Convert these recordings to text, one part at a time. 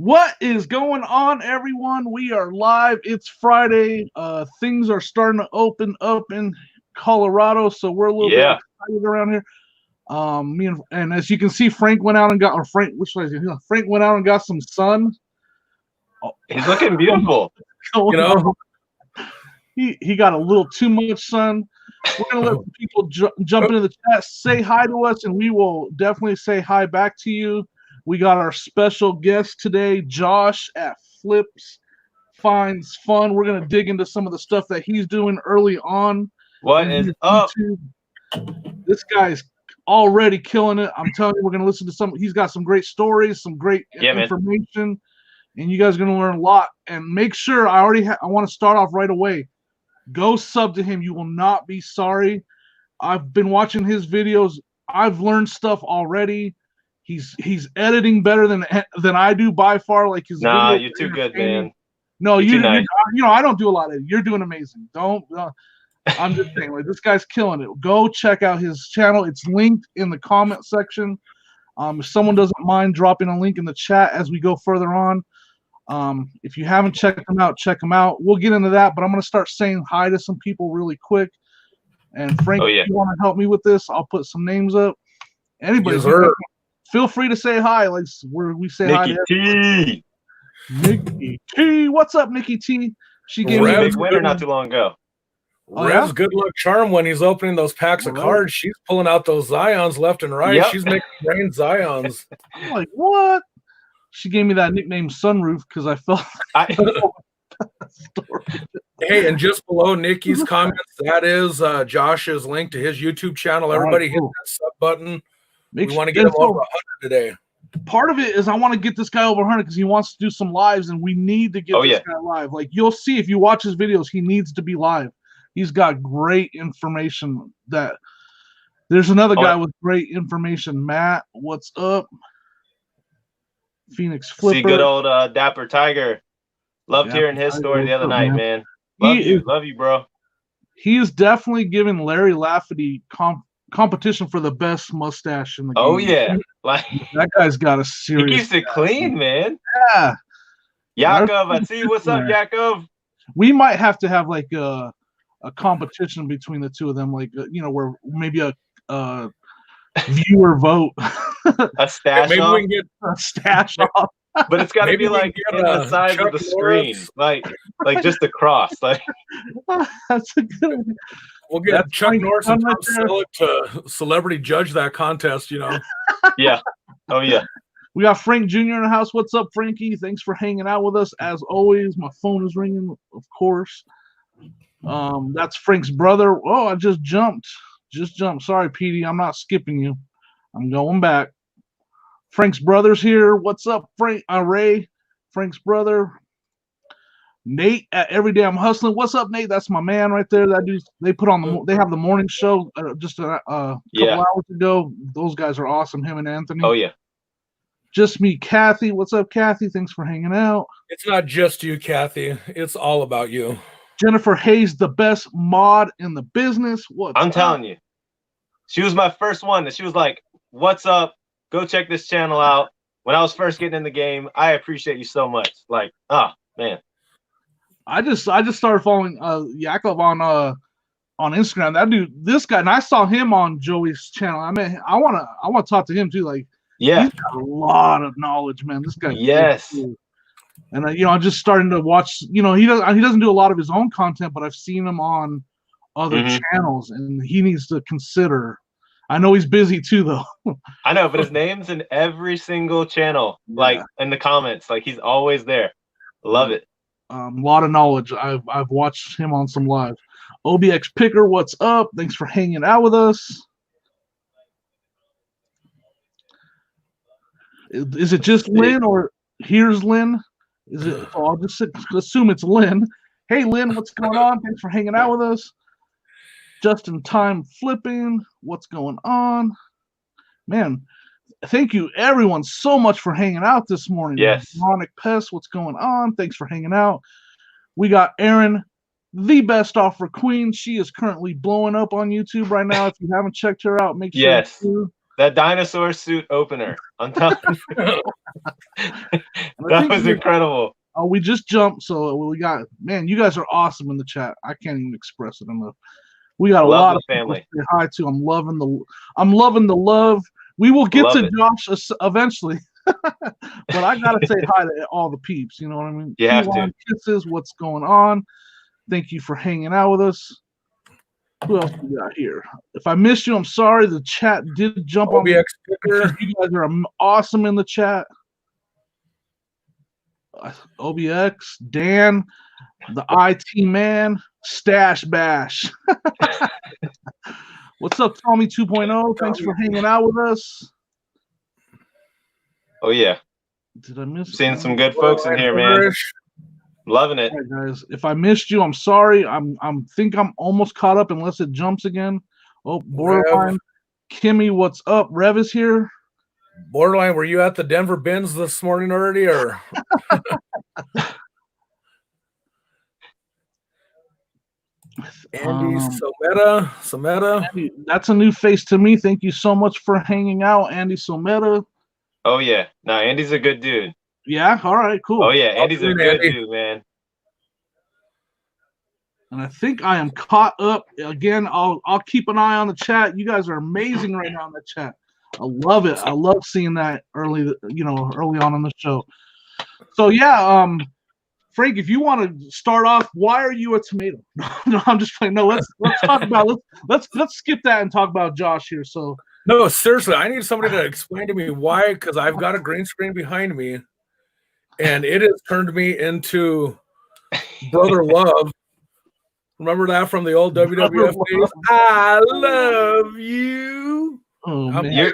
What is going on, everyone? We are live. It's Friday. Things are starting to open up in Colorado, so we're a little bit Yeah. excited around here. Me and as you can see, Frank went out and got, or Frank, which way is it? Frank went out and got some sun. He's looking beautiful. You know, he got a little too much sun. We're gonna let the people jump into the chat, say hi to us, and we will definitely say hi back to you. We got our special guest today, Josh at Flips Finds Fun. We're gonna dig into some of the stuff that he's doing early on. What is up? This guy's already killing it. I'm telling you, we're gonna listen to some. He's got some great stories, some great information, and you guys are gonna learn a lot. And make sure I want to start off right away. Go sub to him. You will not be sorry. I've been watching his videos. I've learned stuff already. He's editing better than I do by far. Like his nah, you're too good, man. No, you're nice. I don't do a lot of it. You're doing amazing. Don't. I'm just saying, like, this guy's killing it. Go check out his channel. It's linked in the comment section. If someone doesn't mind dropping a link in the chat as we go further on. If you haven't checked them out, check them out. We'll get into that, but I'm going to start saying hi to some people really quick. And Frank, if you want to help me with this, I'll put some names up. Anybody, feel free to say hi. Like where we say hi to Nikki T. Nikki T. What's up, Nikki T? She gave me a big winner not too long ago. Rev's good luck charm when he's opening those packs of cards. She's pulling out those Zions left and right. Yep. She's making rain Zions. I'm like, what? She gave me that nickname Sunroof because I felt. Hey, and just below Nikki's comments, that is Josh's link to his YouTube channel. Everybody hit that sub button. We want to get him over 100 today. Part of it is I want to get this guy over 100 because he wants to do some lives, and we need to get this guy live. Like, you'll see if you watch his videos, he needs to be live. He's got great information. There's another guy with great information. Matt, what's up? Phoenix Flipper. See good old Dapper Tiger. Loved hearing his story the other night, man. Love you, bro. He is definitely giving Larry Lafferty competition for the best mustache in the game. Oh yeah, like that guy's got a serious. He keeps it clean, man. Yeah. Yakov, I see. What's up, Yakov? We might have to have like a competition between the two of them, like where maybe a viewer vote. A stash maybe off. We can get a stash off. But it's got to be like in the size of the screen, like just across. Like that's a good one. We'll get Chuck Norris and Tom Selleck to celebrity judge that contest. Yeah. Oh yeah. We got Frank Jr. in the house. What's up, Frankie? Thanks for hanging out with us as always. My phone is ringing, of course. That's Frank's brother. Oh, I just jumped. Sorry, Petey. I'm not skipping you. I'm going back. Frank's brother's here. What's up, Frank? Ray, Frank's brother. Nate at Every Day I'm Hustling. What's up, Nate? That's my man right there. That dude. They have the morning show just a couple hours ago. Those guys are awesome. Him and Anthony. Oh yeah. Just me, Kathy. What's up, Kathy? Thanks for hanging out. It's not just you, Kathy. It's all about you. Jennifer Hayes, the best mod in the business. I'm telling you. She was my first one. She was like, "What's up? Go check this channel out." When I was first getting in the game, I appreciate you so much. Like, man. I just started following Yakov on Instagram. That dude, this guy, and I saw him on Joey's channel. I mean, I wanna talk to him too. Like, he's got a lot of knowledge, man. This guy. Yes. Cool. And I'm just starting to watch. He doesn't do a lot of his own content, but I've seen him on other channels, and he needs to consider. I know he's busy too, though. I know, but his name's in every single channel, like in the comments. Like, he's always there. Love it. A lot of knowledge. I've watched him on some live. OBX Picker, what's up? Thanks for hanging out with us. Is it just Lynn, or here's Lynn? Is it? So I'll just assume it's Lynn. Hey, Lynn, what's going on? Thanks for hanging out with us. Just in time flipping. What's going on? Man, thank you, everyone, so much for hanging out this morning. Yes. Sonic Pest, what's going on? Thanks for hanging out. We got Erin, the best offer queen. She is currently blowing up on YouTube right now. If you haven't checked her out, make sure you do. That dinosaur suit opener. I'm telling you. That was incredible. Oh, we just jumped, so we got, man, you guys are awesome in the chat. I can't even express it enough. We got a lot of family. People to say hi to. I'm loving the love. We will get to Josh eventually, but I gotta say hi to all the peeps. You know what I mean? You have to. Kisses. What's going on? Thank you for hanging out with us. Who else we got here? If I missed you, I'm sorry. The chat did jump on me. You guys are awesome in the chat. OBX, Dan, the IT man, Stash Bash. What's up, Tommy 2.0? Thanks for hanging out with us. Oh yeah. Did I miss? Seeing some good folks in here, man. Loving it. All right, guys. If I missed you, I'm sorry. I'm almost caught up unless it jumps again. Oh, Borderline. Kimmy, what's up? Rev is here. Borderline, were you at the Denver Bins this morning already, or? Andy Someta. Andy, that's a new face to me. Thank you so much for hanging out, Andy Someta. Oh yeah, no, Andy's a good dude. Yeah, all right, cool. Oh yeah, Andy's a good dude, man. And I think I am caught up again. I'll keep an eye on the chat. You guys are amazing right now in the chat. I love it. I love seeing that early on in the show. So yeah, Frank, if you want to start off, why are you a tomato? No, I'm just playing. No, let's talk about let's skip that and talk about Josh here. So no, seriously, I need somebody to explain to me why, because I've got a green screen behind me, and it has turned me into Brother Love. Remember that from the old WWF days? I love you. Oh, man.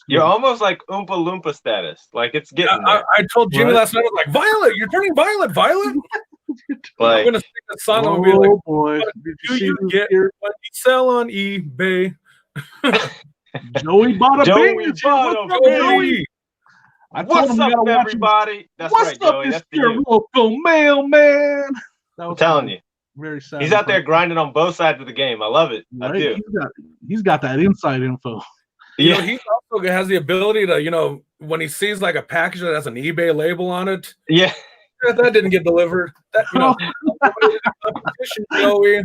You're almost like Oompa Loompa status. Like it's getting there. I told Jimmy last night, I was like, Violet, you're turning violet. Like, I'm gonna sing that song. I'm gonna be like, boy, do you get what you sell on eBay? Joey bought a baby. Joey. What's up, everybody? That's right, Joey. That's your local mailman. I'm telling you. Very sad. He's out there grinding on both sides of the game. I love it. Right? I do. He's got that inside info. Yeah, he also has the ability to, when he sees like a package that has an eBay label on it. Yeah, that didn't get delivered. That competition, Joey.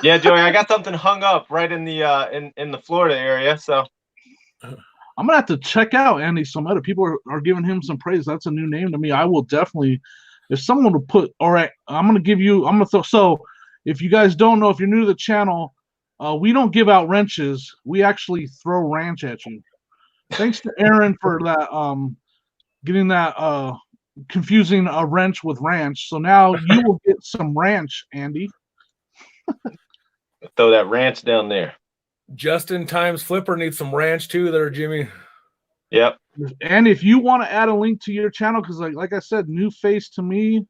Yeah, Joey, I got something hung up right in the in the Florida area. So I'm gonna have to check out Andy Someta. People are giving him some praise. That's a new name to me. I will definitely. If someone would put, all right, so if you guys don't know, if you're new to the channel, we don't give out wrenches. We actually throw ranch at you. Thanks to Aaron for that, getting that, confusing a wrench with ranch. So now you will get some ranch, Andy. Throw that ranch down there. Justin Times Flipper needs some ranch too there, Jimmy. Yep. And if you want to add a link to your channel, because like I said, new face to me,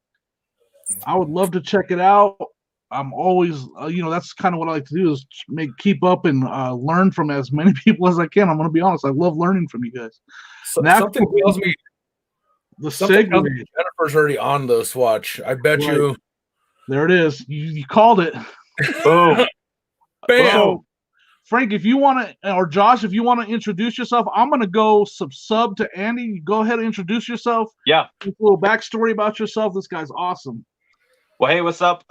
I would love to check it out. I'm always, that's kind of what I like to do is keep up and learn from as many people as I can. I'm going to be honest. I love learning from you guys. Something tells me Jennifer's already on this watch. I bet you. There it is. You called it. Boom. Bam. So, Frank, if you want to, or Josh, if you want to introduce yourself, I'm going to go sub to Andy. Go ahead and introduce yourself. Yeah. A little backstory about yourself. This guy's awesome. Well, hey, what's up?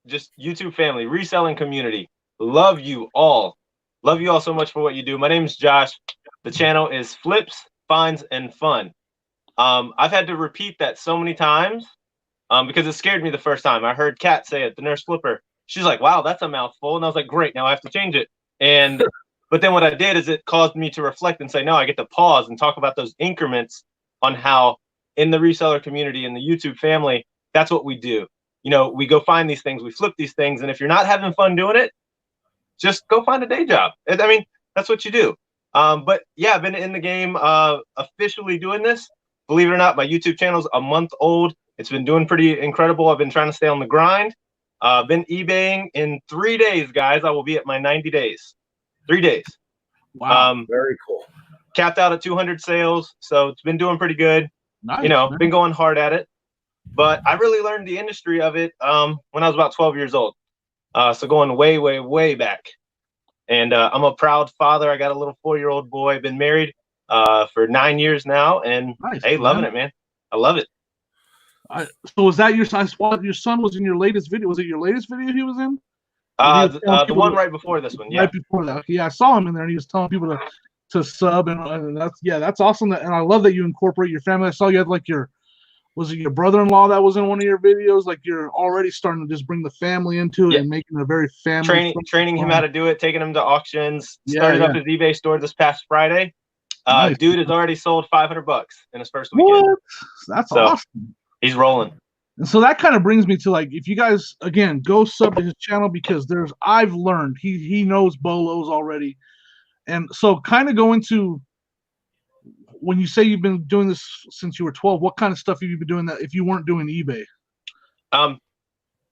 Just YouTube family, reselling community. Love you all. Love you all so much for what you do. My name is Josh. The channel is Flips, Finds, and Fun. I've had to repeat that so many times because it scared me the first time. I heard Kat say it, the nurse Flipper. She's like, wow, that's a mouthful. And I was like, great, now I have to change it. But then what I did is it caused me to reflect and say, no, I get to pause and talk about those increments on how in the reseller community, in the YouTube family, that's what we do. We go find these things, we flip these things. And if you're not having fun doing it, just go find a day job. I mean, that's what you do. But yeah, I've been in the game officially doing this. Believe it or not, my YouTube channel's a month old. It's been doing pretty incredible. I've been trying to stay on the grind. Been eBaying in 3 days, guys. I will be at my 90 days. 3 days. Wow. Very cool. Capped out at 200 sales. So it's been doing pretty good. Nice, been going hard at it. But I really learned the industry of it when I was about 12 years old. So going way, way, way back. And I'm a proud father. I got a little 4-year-old boy. Been married for 9 years now, and Nice, hey, loving man. it, man. I love it. So was that your son? Your son was in your latest video. Was it your latest video he was in? The one right before this one, yeah. Right before that. Yeah, I saw him in there, and he was telling people to sub, and that's awesome. And I love that you incorporate your family. I saw you had like was it your brother-in-law that was in one of your videos? Like you're already starting to just bring the family into it and making it a very family training him how to do it, taking him to auctions. Started up his eBay store this past Friday. Nice. Dude has already sold $500 in his first weekend. What? That's awesome. He's rolling. And so that kind of brings me to like, if you guys again go sub to his channel, because I've learned he knows bolos already, and so kind of go into when you say you've been doing this since you were 12. What kind of stuff have you been doing that if you weren't doing eBay?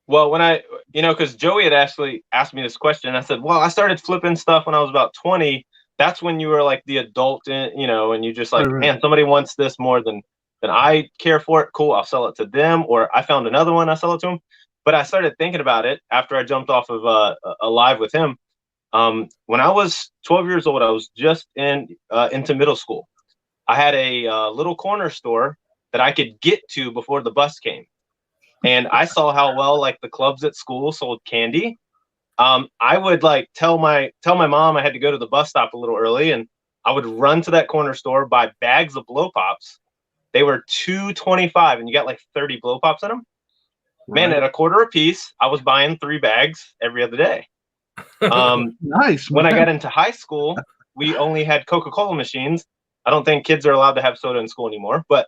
Well, when because Joey had actually asked me this question, I said, well, I started flipping stuff when I was about 20. That's when you were like the adult, and you just like, man, somebody wants this more than I care for it. Cool, I'll sell it to them. Or I found another one, I sell it to them. But I started thinking about it after I jumped off of a live with him. When I was 12 years old, I was just into middle school. I had a little corner store that I could get to before the bus came. And I saw how well like the clubs at school sold candy. I would like tell my mom I had to go to the bus stop a little early, and I would run to that corner store, buy bags of blow pops. They were $2.25, and you got like 30 blow pops in them. Right. Man, at $0.25 a piece, I was buying 3 bags every other day. Nice. When I got into high school, we only had Coca-Cola machines. I don't think kids are allowed to have soda in school anymore, but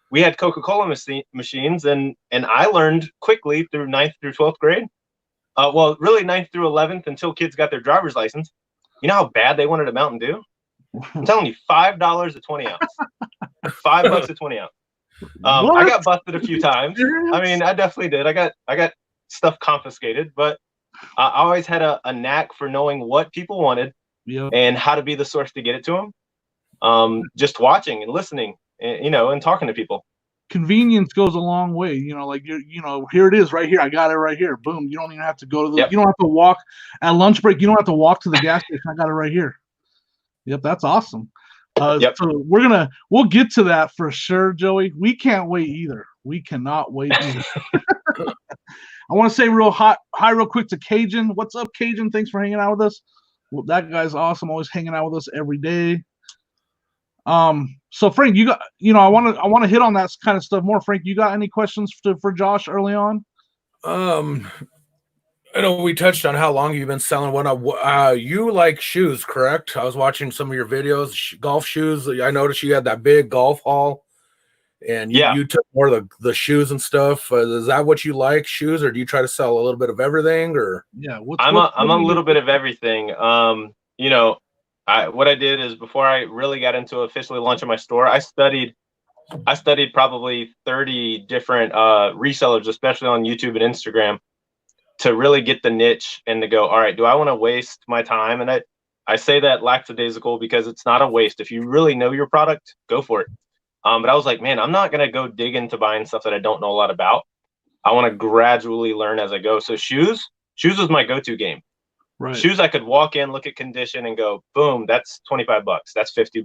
we had Coca-Cola machines, and I learned quickly through 9th through 12th grade. Well, really 9th through 11th until kids got their driver's license. You know how bad they wanted a Mountain Dew? I'm telling you, $5 a 20 ounce. $5 a 20 ounce. I got busted a few times. I mean, I definitely did. I got stuff confiscated, but I always had a knack for knowing what people wanted and how to be the source to get it to them. Just watching and listening, and talking to people. Convenience goes a long way. Like here it is right here. I got it right here. Boom. You don't even have to go to you don't have to walk at lunch break. You don't have to walk to the gas station. I got it right here. Yep, that's awesome. So we'll get to that for sure, Joey. We can't wait either. We cannot wait either. I want to say real quick to Cajun. What's up, Cajun? Thanks for hanging out with us. Well, that guy's awesome. Always hanging out with us every day. So Frank, I want to hit on that kind of stuff more. Frank, you got any questions for Josh early on? I know we touched on how long you've been selling one. You like shoes, correct? I was watching some of your videos, golf shoes. I noticed you had that big golf haul, and you took more of the shoes and stuff. Is that what you like, shoes, or do you try to sell a little bit of everything? Or I'm a little bit of everything. What I did is before I really got into officially launching my store, I studied probably 30 different resellers, especially on YouTube and Instagram, to really get the niche and to go, all right, do I want to waste my time? And I say that lackadaisical because it's not a waste. If you really know your product, go for it. But I was like, man, I'm not going to go dig into buying stuff that I don't know a lot about. I want to gradually learn as I go. So shoes was my go-to game. Right. Shoes, I could walk in, look at condition, and go, boom, that's $25. That's $50.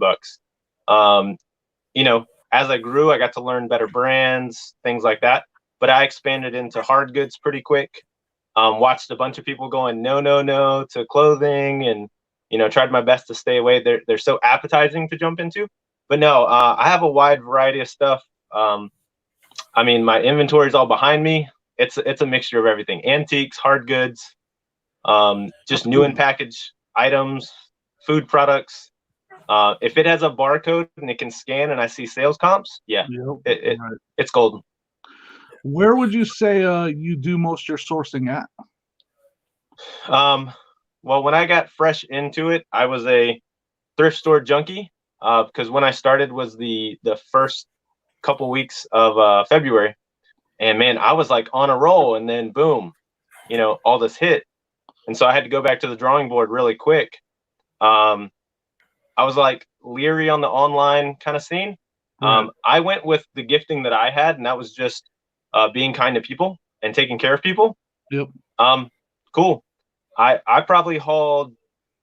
As I grew, I got to learn better brands, things like that. But I expanded into hard goods pretty quick. Watched a bunch of people going no to clothing, and tried my best to stay away. They're so appetizing to jump into. But no, I have a wide variety of stuff. My inventory is all behind me. It's a mixture of everything: antiques, hard goods. Just new and packaged items, food products. If it has a barcode and it can scan and I see sales comps, it's golden. Where would you say you do most of your sourcing at? Well, when I got fresh into it, I was a thrift store junkie because when I started was the first couple weeks of February, and man, I was like on a roll, and then boom, all this hit. And so I had to go back to the drawing board really quick. I was like leery on the online kind of scene. I went with the gifting that I had, and that was just being kind to people and taking care of people. Yep. Cool. I probably hauled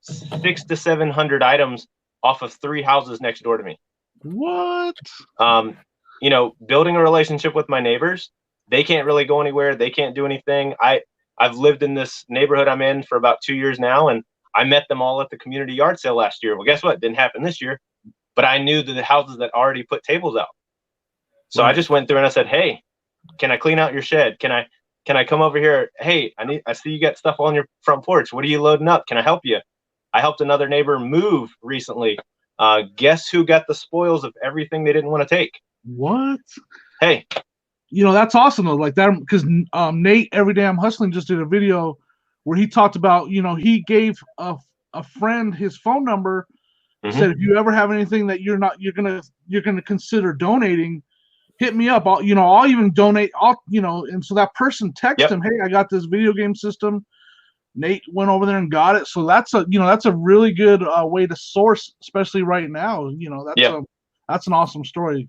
600 to 700 items off of 3 houses next door to me. What? You know, building a relationship with my neighbors. They can't really go anywhere. They can't do anything. I've lived in this neighborhood I'm in for about 2 years now, and I met them all at the community yard sale last year. Well, guess what? Didn't happen this year, but I knew the houses that already put tables out. So I just went through and I said, hey, can I clean out your shed? Can I come over here? Hey, I see you got stuff on your front porch. What are you loading up? Can I help you? I helped another neighbor move recently. Guess who got the spoils of everything they didn't want to take? What? Hey, you know, that's awesome though. Like that, because Nate Everyday I'm Hustling just did a video where he talked about, you know, he gave a friend his phone number, said if you ever have anything that you're gonna consider donating, hit me up. I'll even donate. And so that person texted him, hey, I got this video game system. Nate went over there and got it. So that's a really good way to source, especially right now. You know, that's an awesome story.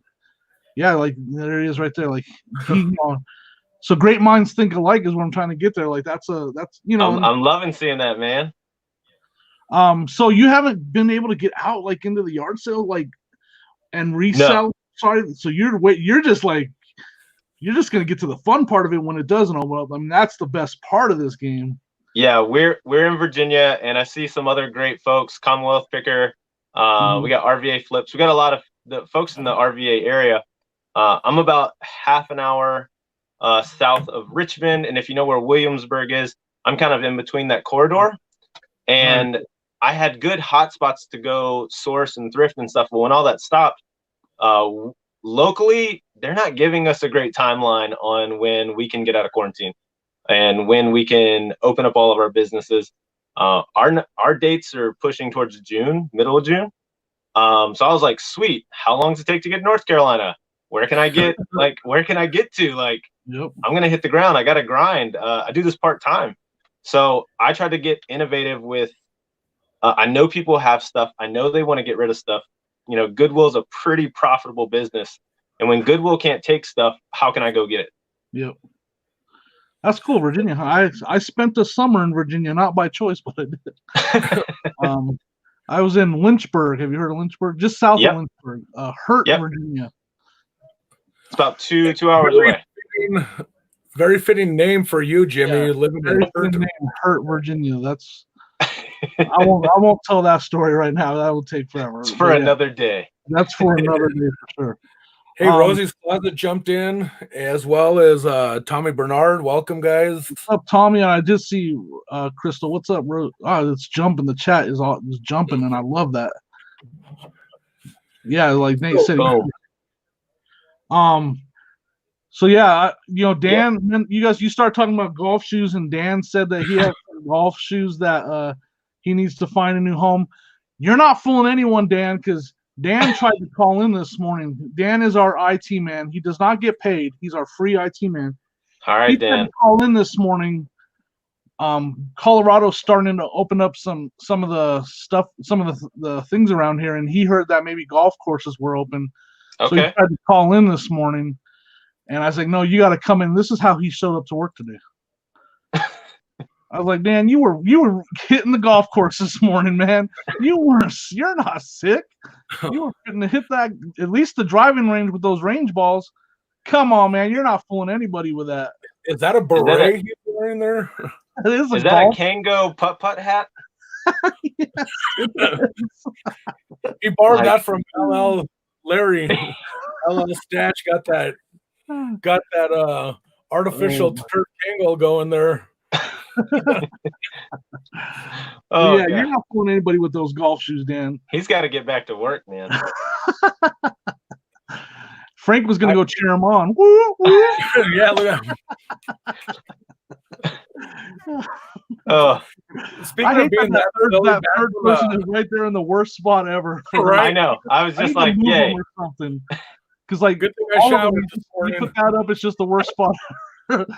Yeah, like there he is right there. Like so great minds think alike is what I'm trying to get there. Like that's I'm loving seeing that, man. So you haven't been able to get out like into the yard sale like and resell. No. Sorry, so you're just gonna get to the fun part of it when it doesn't open up. I mean, that's the best part of this game. Yeah, we're in Virginia, and I see some other great folks. Commonwealth Picker, we got RVA Flips. We got a lot of the folks in the RVA area. I'm about half an hour south of Richmond, and if you know where Williamsburg is, I'm kind of in between that corridor. And I had good hot spots to go source and thrift and stuff. But when all that stopped, locally, they're not giving us a great timeline on when we can get out of quarantine and when we can open up all of our businesses. Our dates are pushing towards June, middle of June. So I was like, sweet, how long does it take to get to North Carolina? Where can I get to? Like, I'm going to hit the ground. I got to grind. I do this part-time. So I try to get innovative with, I know people have stuff. I know they want to get rid of stuff. You know, Goodwill is a pretty profitable business. And when Goodwill can't take stuff, how can I go get it? Yep. That's cool, Virginia. I spent the summer in Virginia, not by choice, but I did. I was in Lynchburg. Have you heard of Lynchburg? Just south of Lynchburg, Virginia. It's about two hours away. Very fitting name for you, Jimmy. Living in Hurt, Virginia. That's. I won't tell that story right now. That will take forever. It's for another day. That's for another day for sure. Hey, Rosie's Closet jumped in, as well as Tommy Bernard. Welcome, guys. What's up, Tommy? And I just see Crystal. What's up, Rose? Oh, it's jumping. The chat is jumping, and I love that. Yeah, like Nate said. So yeah, Dan, you start talking about golf shoes, and Dan said that he has golf shoes that he needs to find a new home. You're not fooling anyone, Dan, because Dan tried to call in this morning. Dan is our IT man. He does not get paid. He's our free IT man. All right, Dan. Tried to call in this morning. Colorado's starting to open up some of the stuff, some of the things around here, and he heard that maybe golf courses were open. Okay. So he tried to call in this morning, and I was like, "No, you got to come in." This is how he showed up to work today. I was like, "Dan, you were hitting the golf course this morning, man. You're not sick. You were going to hit that at least the driving range with those range balls. Come on, man. You're not fooling anybody with that." Is that a beret he's wearing there? Is that a Kango putt hat? Yes, he borrowed that from LL Larry. LL Statch got that artificial Kurt Angle going there. Yeah, you're not fooling anybody with those golf shoes, Dan. He's got to get back to work, man. Frank was going to go cheer him on. Woo, woo. Yeah, look at him. Speaking of being that third person is right there in the worst spot ever. Right? I know. I was just like, yay. Or something. Because like, good thing I showered this morning. You put that up, it's just the worst spot.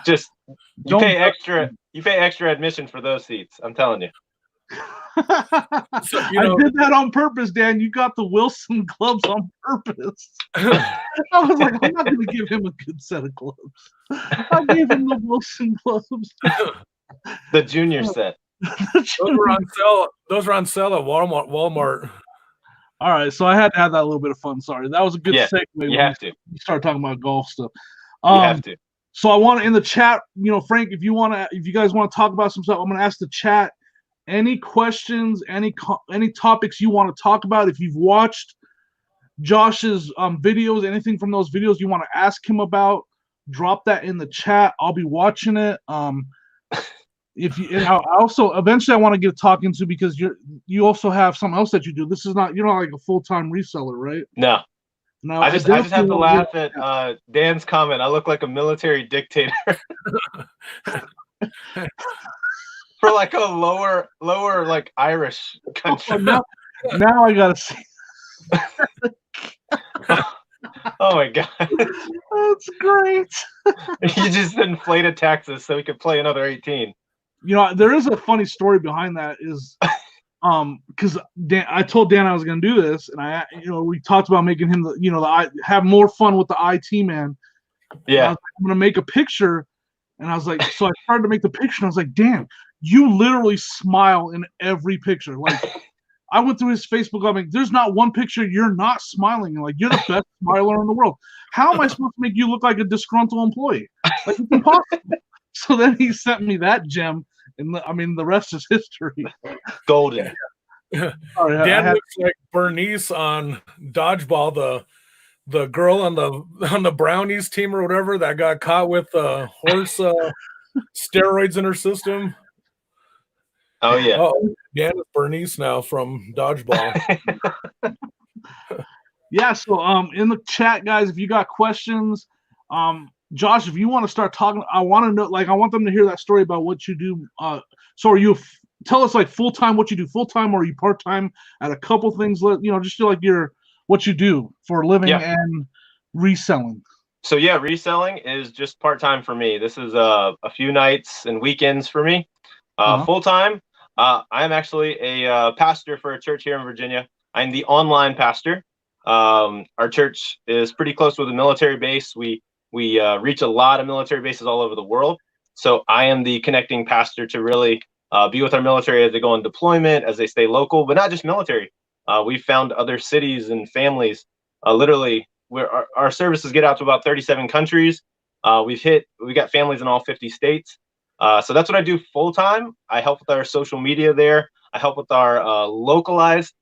Just you pay extra admission for those seats. I'm telling you. So, I did that on purpose, Dan. You got the Wilson gloves on purpose. I was like, I'm not going to give him a good set of gloves. I gave him the Wilson gloves. The junior set. Those were on sale at Walmart. All right, so I had to have that little bit of fun. Sorry, that was a good Yeah, segue. you have to. You start talking about golf stuff. You have to. So I want to in the chat, Frank, if you guys want to talk about some stuff, I'm going to ask the chat any questions, any topics you want to talk about. If you've watched Josh's videos, anything from those videos you want to ask him about, drop that in the chat. I'll be watching it. And I also eventually I want to get talking to, because you also have something else that you do. This is not, you're not like a full-time reseller, right? No. I just have to laugh at Dan's comment. I look like a military dictator. For like a lower like Irish country. Now I gotta see. Oh my god. That's great. You just inflated taxes so we could play another 18. There is a funny story behind that, is because I told Dan I was going to do this, and we talked about making him have more fun with the IT man. Yeah, I'm going to make a picture, and I was like, so I started to make the picture, and I was like, Dan, you literally smile in every picture. Like, I went through his Facebook. I'm like, there's not one picture you're not smiling. Like, you're the best smiler in the world. How am I supposed to make you look like a disgruntled employee? Like, it's impossible. So then he sent me that gem. And the rest is history. Golden. Sorry, Dan looks like Bernice on Dodgeball, the girl on the Brownies team or whatever that got caught with horse steroids in her system. Oh yeah. Oh, Dan is Bernice now from Dodgeball. Yeah. So in the chat, guys, if you got questions, Josh, if you want to start talking, I want to know, like, I want them to hear that story about what you do. So are you, tell us like full-time, what you do full-time, or are you part-time at a couple things, just like what you do for a living and reselling. So yeah, reselling is just part-time for me. This is a few nights and weekends for me. Full-time, I'm actually a pastor for a church here in Virginia. I'm the online pastor. Our church is pretty close with a military base. We reach a lot of military bases all over the world. So I am the connecting pastor to really be with our military as they go on deployment, as they stay local, but not just military. We've found other cities and families, literally, where our services get out to about 37 countries. We got families in all 50 states. So that's what I do full time. I help with our social media there. I help with our localized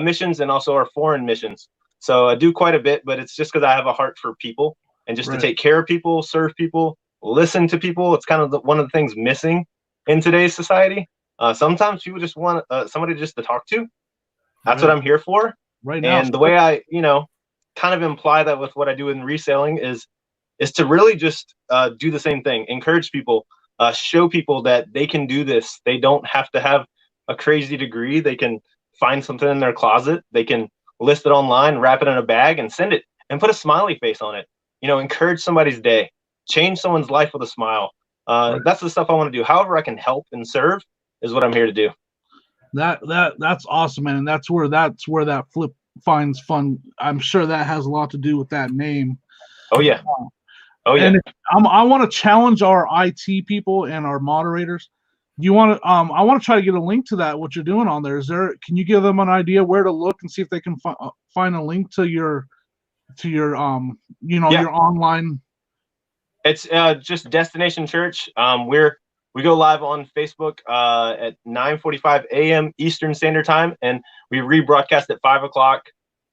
missions and also our foreign missions. So I do quite a bit, but it's just because I have a heart for people. And just to take care of people, serve people, listen to people. It's kind of one of the things missing in today's society. Sometimes people just want somebody just to talk to. That's what I'm here for. Right now. And the way I, kind of imply that with what I do in reselling is to really just do the same thing. Encourage people, show people that they can do this. They don't have to have a crazy degree. They can find something in their closet. They can list it online, wrap it in a bag, and send it, and put a smiley face on it. Encourage somebody's day, change someone's life with a smile. That's the stuff I want to do. However I can help and serve is what I'm here to do. That's awesome, man. And that's where that Flip Finds Fun. I'm sure that has a lot to do with that name. Oh yeah. Oh yeah. And I want to challenge our IT people and our moderators. Do you want to? I want to try to get a link to that. What you're doing on there? Can you give them an idea where to look and see if they can find a link to your your online? It's just Destination Church. We go live on Facebook at 9:45 a.m. Eastern Standard Time, and we rebroadcast at 5 o'clock.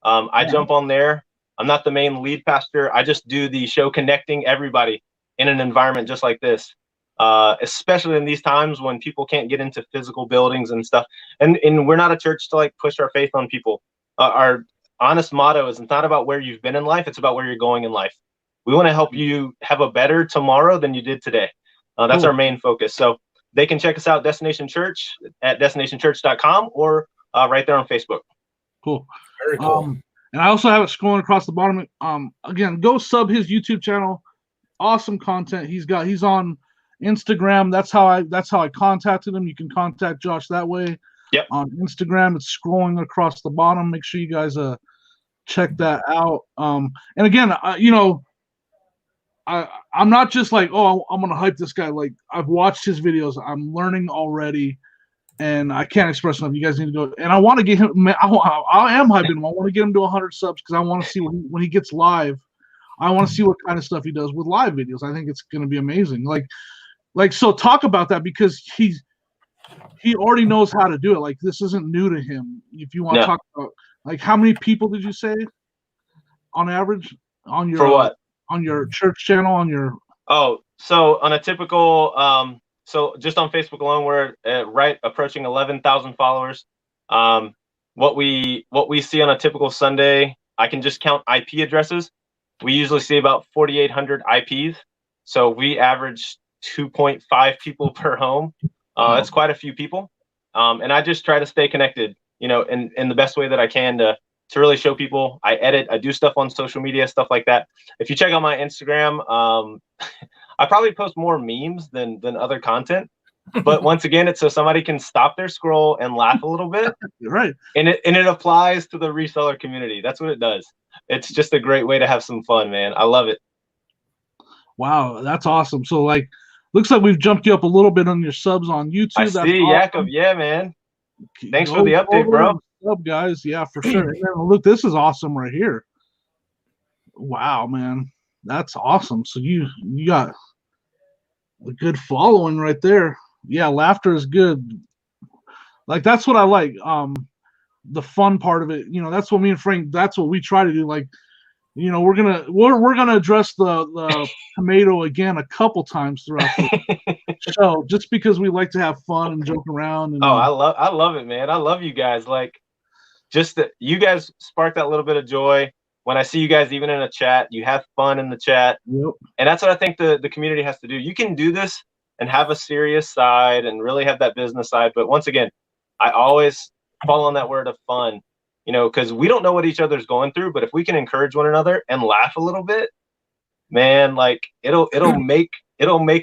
I jump on there. I'm not the main lead pastor. I just do the show connecting everybody in an environment just like this, especially in these times when people can't get into physical buildings and stuff. And we're not a church to like push our faith on people. Our honest motto is it's not about where you've been in life. It's about where you're going in life. We want to help you have a better tomorrow than you did today. That's our main focus. So they can check us out, Destination Church, at destinationchurch.com, or right there on Facebook. Cool. Very cool. And I also have it scrolling across the bottom. Again, go sub his YouTube channel. Awesome content. He's on Instagram. That's how I contacted him. You can contact Josh that way. Yep. On Instagram, it's scrolling across the bottom. Make sure you guys check that out. And again, I'm not just like, oh, I'm gonna hype this guy. Like, I've watched his videos. I'm learning already. and I can't express enough. You guys need to go. And I want to get him. I am hyping him. I want to get him to 100 subs because I want to see when he gets live. I want to see what kind of stuff he does with live videos. I think it's going to be amazing. So talk about that because he already knows how to do it. Like this isn't new to him. If you want to talk about like how many people did you say on average on your for what on your church channel on your so on a typical so just on Facebook alone we're right approaching 11,000 followers. What we see on a typical Sunday, I can just count IP addresses. We usually see about 4,800 IPs, so we average 2.5 people per home. That's quite a few people, and I just try to stay connected, you know, in the best way that I can to really show people. I edit, I do stuff on social media, stuff like that. If you check out my Instagram, I probably post more memes than other content, but once again, it's so somebody can stop their scroll and laugh a little bit. You're right, and it applies to the reseller community. That's what it does. It's just a great way to have some fun, man. I love it. Wow, that's awesome. So like, looks like we've jumped you up a little bit on your subs on YouTube. I see, Jakob. Yeah, man. Thanks for the update, bro. Up, guys. Yeah, for sure. And then, look, this is awesome right here. Wow, man, that's awesome. So you got a good following right there. Yeah, laughter is good. Like that's what I like. The fun part of it, you know, that's what me and Frank. That's what we try to do. Like, you know, we're gonna address the tomato again a couple times throughout the show, just because we like to have fun and joke around. And, I love it, man. I love you guys. Like, just that you guys spark that little bit of joy when I see you guys even in a chat. You have fun in the chat, yep. And that's what I think the community has to do. You can do this and have a serious side and really have that business side, but once again, I always fall on that word of fun. You know, because we don't know what each other's going through, but if we can encourage one another and laugh a little bit, man, like it'll make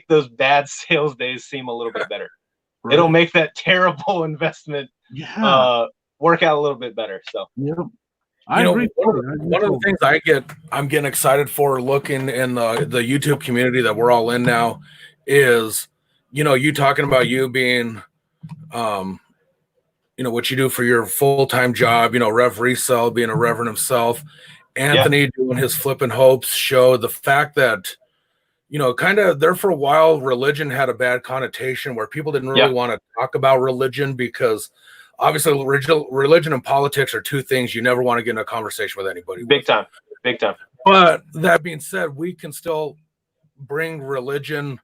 those bad sales days seem a little bit better. Right. It'll make that terrible investment work out a little bit better. So yeah, I agree. One of the things I'm getting excited for looking in the YouTube community that we're all in now is, you know, you talking about you being you know, what you do for your full-time job, you know, Rev Resell being a reverend himself, Anthony doing his Flippin' Hopes show, the fact that, you know, kind of there for a while, religion had a bad connotation where people didn't really want to talk about religion because obviously religion and politics are two things you never want to get in a conversation with anybody. Big time. But that being said, we can still bring religion,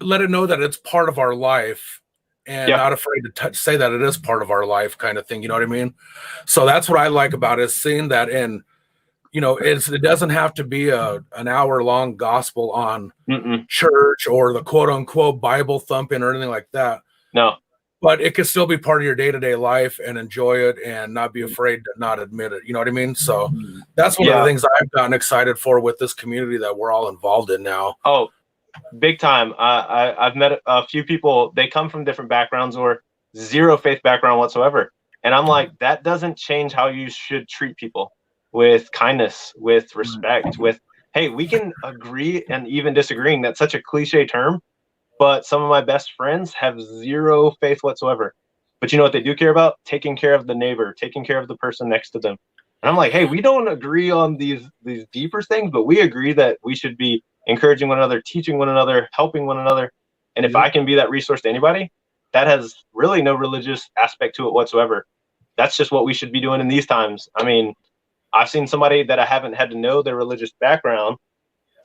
let it know that it's part of our life, and not afraid to say that it is part of our life kind of thing. You know what I mean? So that's what I like about it, is seeing that in, you know, it doesn't have to be an hour-long gospel on church or the quote-unquote Bible thumping or anything like that. No. But it can still be part of your day-to-day life and enjoy it and not be afraid to not admit it. You know what I mean? So that's one of the things I've gotten excited for with this community that we're all involved in now. Oh, big time. I've met a few people. They come from different backgrounds or zero faith background whatsoever. And I'm like, that doesn't change how you should treat people, with kindness, with respect, with, hey, we can agree and even disagreeing. That's such a cliche term, but some of my best friends have zero faith whatsoever. But you know what they do care about? Taking care of the neighbor, taking care of the person next to them. And I'm like, hey, we don't agree on these deeper things, but we agree that we should be encouraging one another, teaching one another, helping one another. And if I can be that resource to anybody, that has really no religious aspect to it whatsoever. That's just what we should be doing in these times. I mean, I've seen somebody that I haven't had to know their religious background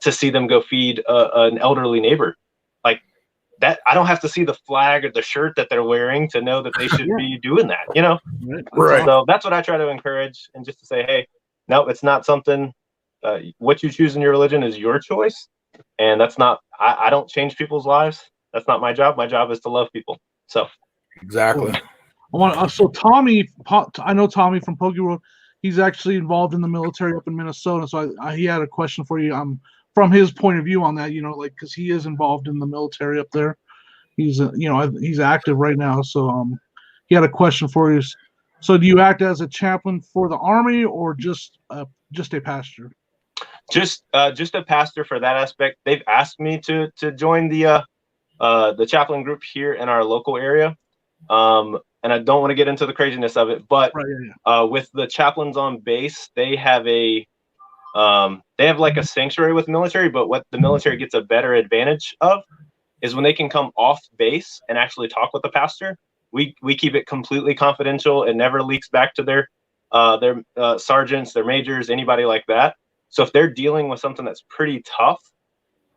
to see them go feed an elderly neighbor. Like that, I don't have to see the flag or the shirt that they're wearing to know that they should be doing that, you know? Right. So that's what I try to encourage, and just to say, hey, no, it's not something, what you choose in your religion is your choice. And that's not, I don't change people's lives. That's not my job. My job is to love people. So exactly. So Tommy, I know Tommy from Poke World. He's actually involved in the military up in Minnesota. So he had a question for you. From his point of view on that, you know, like, because he is involved in the military up there. He's, you know, he's active right now. So he had a question for you. So do you act as a chaplain for the Army or just a pastor? Just a pastor for that aspect. They've asked me to join the chaplain group here in our local area. And I don't want to get into the craziness of it, but Right, yeah. with the chaplains on base, they have like a sanctuary with military, but what the military gets a better advantage of is when they can come off base and actually talk with the pastor. We keep it completely confidential. It never leaks back to their sergeants, their majors, anybody like that. So if they're dealing with something that's pretty tough,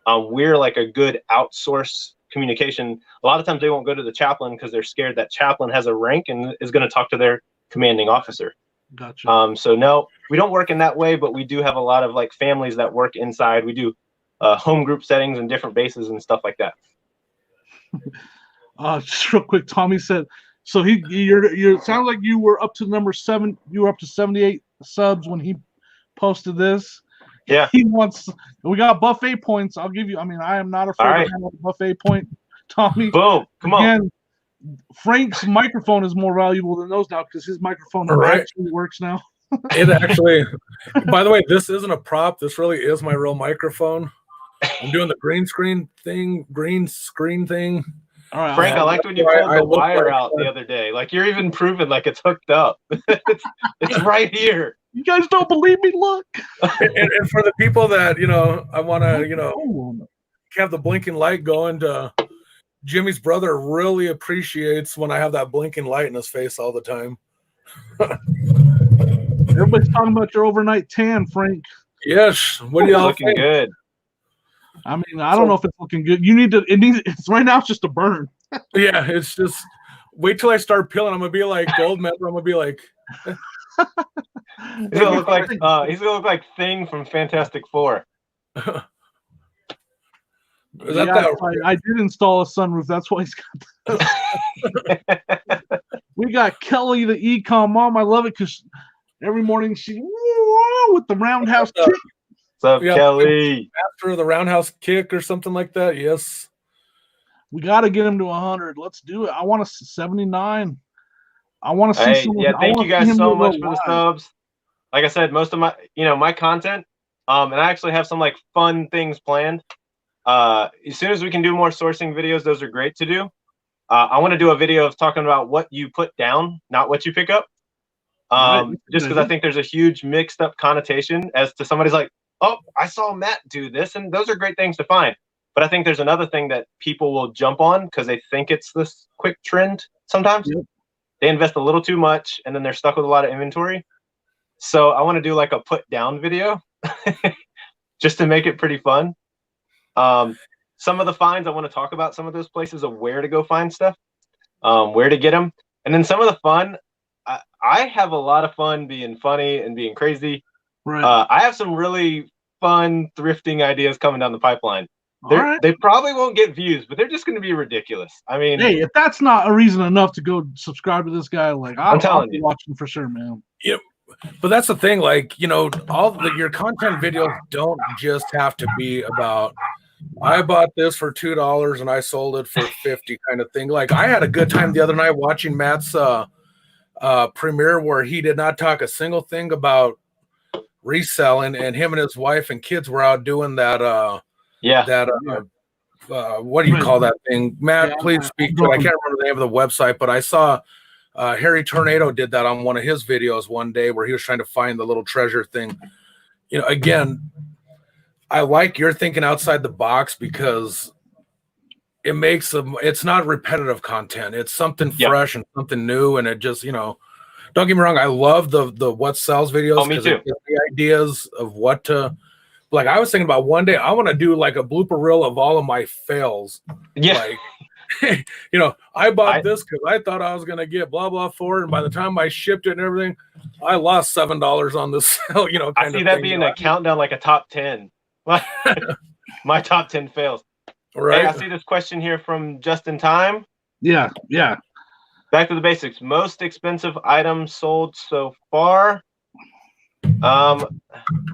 we're like a good outsource communication. A lot of times they won't go to the chaplain because they're scared that chaplain has a rank and is going to talk to their commanding officer. Gotcha. So no, we don't work in that way, but we do have a lot of like families that work inside. We do home group settings and different bases and stuff like that. Just real quick, Tommy said, so you're sounds like you were up to number 7. You were up to 78 subs when he posted this. Yeah. We got buffet points. I'll give you. I mean, I am not afraid to have a buffet point, Tommy. Boom! Come on. Frank's microphone is more valuable than those now because his microphone actually works now. It actually. By the way, this isn't a prop. This really is my real microphone. I'm doing the green screen thing. All right, Frank, I liked when you pulled the wire out the other day. Like you're even proving like it's hooked up. it's right here. You guys don't believe me? Look. and for the people that I want to have the blinking light going. To Jimmy's brother really appreciates when I have that blinking light in his face all the time. Everybody's talking about your overnight tan, Frank. Yes. What do y'all looking think? Good? I mean, I don't know if it's looking good. It's right now. It's just a burn. Yeah, it's just wait till I start peeling. I'm gonna be like Goldmember. I'm gonna be like. He's gonna look like Thing from Fantastic Four. I did install a sunroof. That's why he's got that. We got Kelly, the Ecom mom. I love it because every morning she with the roundhouse kick. What's up, Kelly? After the roundhouse kick or something like that. Yes. We got to get him to 100. Let's do it. I want to 79. I want to see someone. Yeah, thank you guys so much for the subs. Like I said, most of my, my content, and I actually have some like fun things planned. As soon as we can do more sourcing videos, those are great to do. I want to do a video of talking about what you put down, not what you pick up. Just because I think there's a huge mixed up connotation as to somebody's like, oh, I saw Matt do this, and those are great things to find. But I think there's another thing that people will jump on because they think it's this quick trend sometimes. Yep. They invest a little too much, and then they're stuck with a lot of inventory. So I want to do like a put down video just to make it pretty fun. Some of the finds, I want to talk about some of those places of where to go find stuff, where to get them. And then some of the fun, I have a lot of fun being funny and being crazy. Right. I have some really fun thrifting ideas coming down the pipeline. They probably won't get views, but they're just going to be ridiculous. I mean, hey, if that's not a reason enough to go subscribe to this guy, like I'm telling you, watching for sure, man. Yep. But that's the thing, like your content videos don't just have to be about I bought this for $2 and I sold it for $50 kind of thing. Like I had a good time the other night watching Matt's premiere where he did not talk a single thing about reselling, and him and his wife and kids were out doing that. What do you call that thing? Matt, please speak to it. I can't remember the name of the website, but I saw Harry Tornado did that on one of his videos one day where he was trying to find the little treasure thing. Again, I like you're thinking outside the box because it makes it's not repetitive content. It's something fresh and something new. And it just, don't get me wrong. I love the what sells videos. Oh, me too. The ideas of what to, like, I was thinking about one day, I want to do like a blooper reel of all of my fails. Yeah. Like, I bought this because I thought I was going to get blah, blah for it. And by the time I shipped it and everything, I lost $7 on the sale, I see that being a countdown, like a top 10. My top 10 fails. Right. Hey, I see this question here from Just in Time. Yeah. Back to the basics. Most expensive items sold so far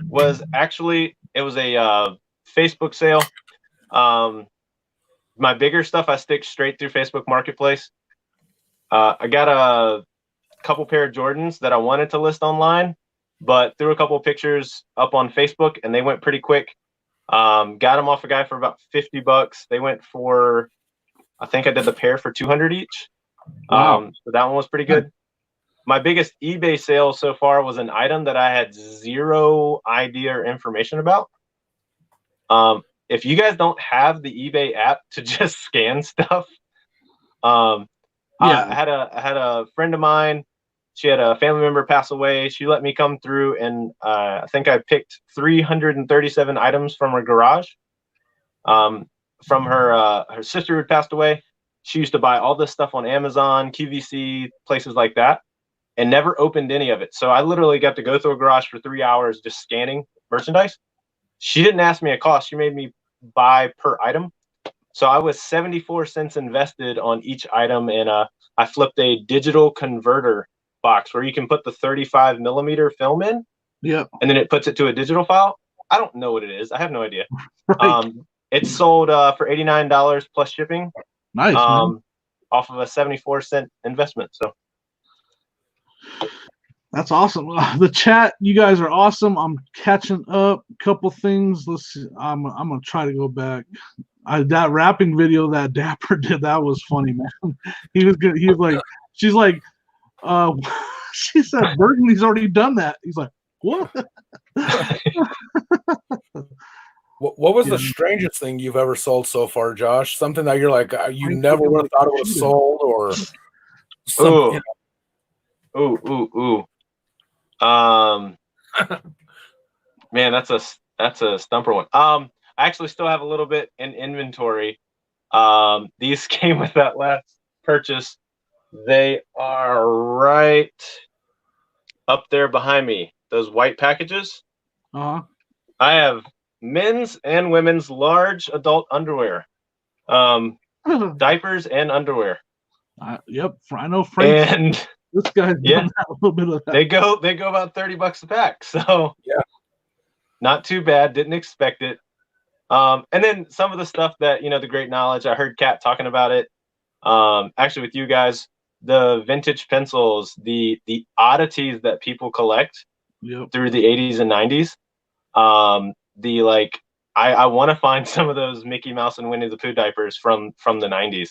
was actually, it was a Facebook sale. My bigger stuff, I stick straight through Facebook Marketplace. I got a couple pair of Jordans that I wanted to list online, but threw a couple of pictures up on Facebook and they went pretty quick. Got them off a guy for about $50. They went for, I think I did the pair for $200 each. Wow. So that one was pretty good. My biggest eBay sale so far was an item that I had zero idea or information about. If you guys don't have the eBay app to just scan stuff, I had a friend of mine. She had a family member pass away. She let me come through, and I think I picked 337 items from her garage. From her sister who had passed away. She used to buy all this stuff on Amazon, QVC, places like that, and never opened any of it. So I literally got to go through a garage for 3 hours just scanning merchandise. She didn't ask me a cost. She made me buy per item. So I was 74 cents invested on each item, and I flipped a digital converter box where you can put the 35 millimeter film in. Yep. And then it puts it to a digital file. I don't know what it is. I have no idea. Right. It's sold for $89 plus shipping. Nice. Man. Off of a 74-cent investment. So that's awesome. The chat, you guys are awesome. I'm catching up. Couple things. Let's see. I'm gonna try to go back. That rapping video that Dapper did, that was funny, man. He was good. He was like, she's like, she said Burgundy's already done that. He's like, what? What was the strangest thing you've ever sold so far, Josh? Something that you're like, you never would have thought it would have sold, or something. Ooh. Man, that's a stumper one. I actually still have a little bit in inventory. These came with that last purchase. They are right up there behind me. Those white packages. Uh-huh. I have men's and women's large adult underwear, diapers and underwear. Yep, I know Frank. And this guy's done that, a little bit of that. They go about $30 a pack. So yeah, not too bad. Didn't expect it. And then some of the stuff that, the great knowledge. I heard Kat talking about it. Actually, with you guys, the vintage pencils, the oddities that people collect through the 80s and 90s. I want to find some of those Mickey Mouse and Winnie the Pooh diapers from the 90s.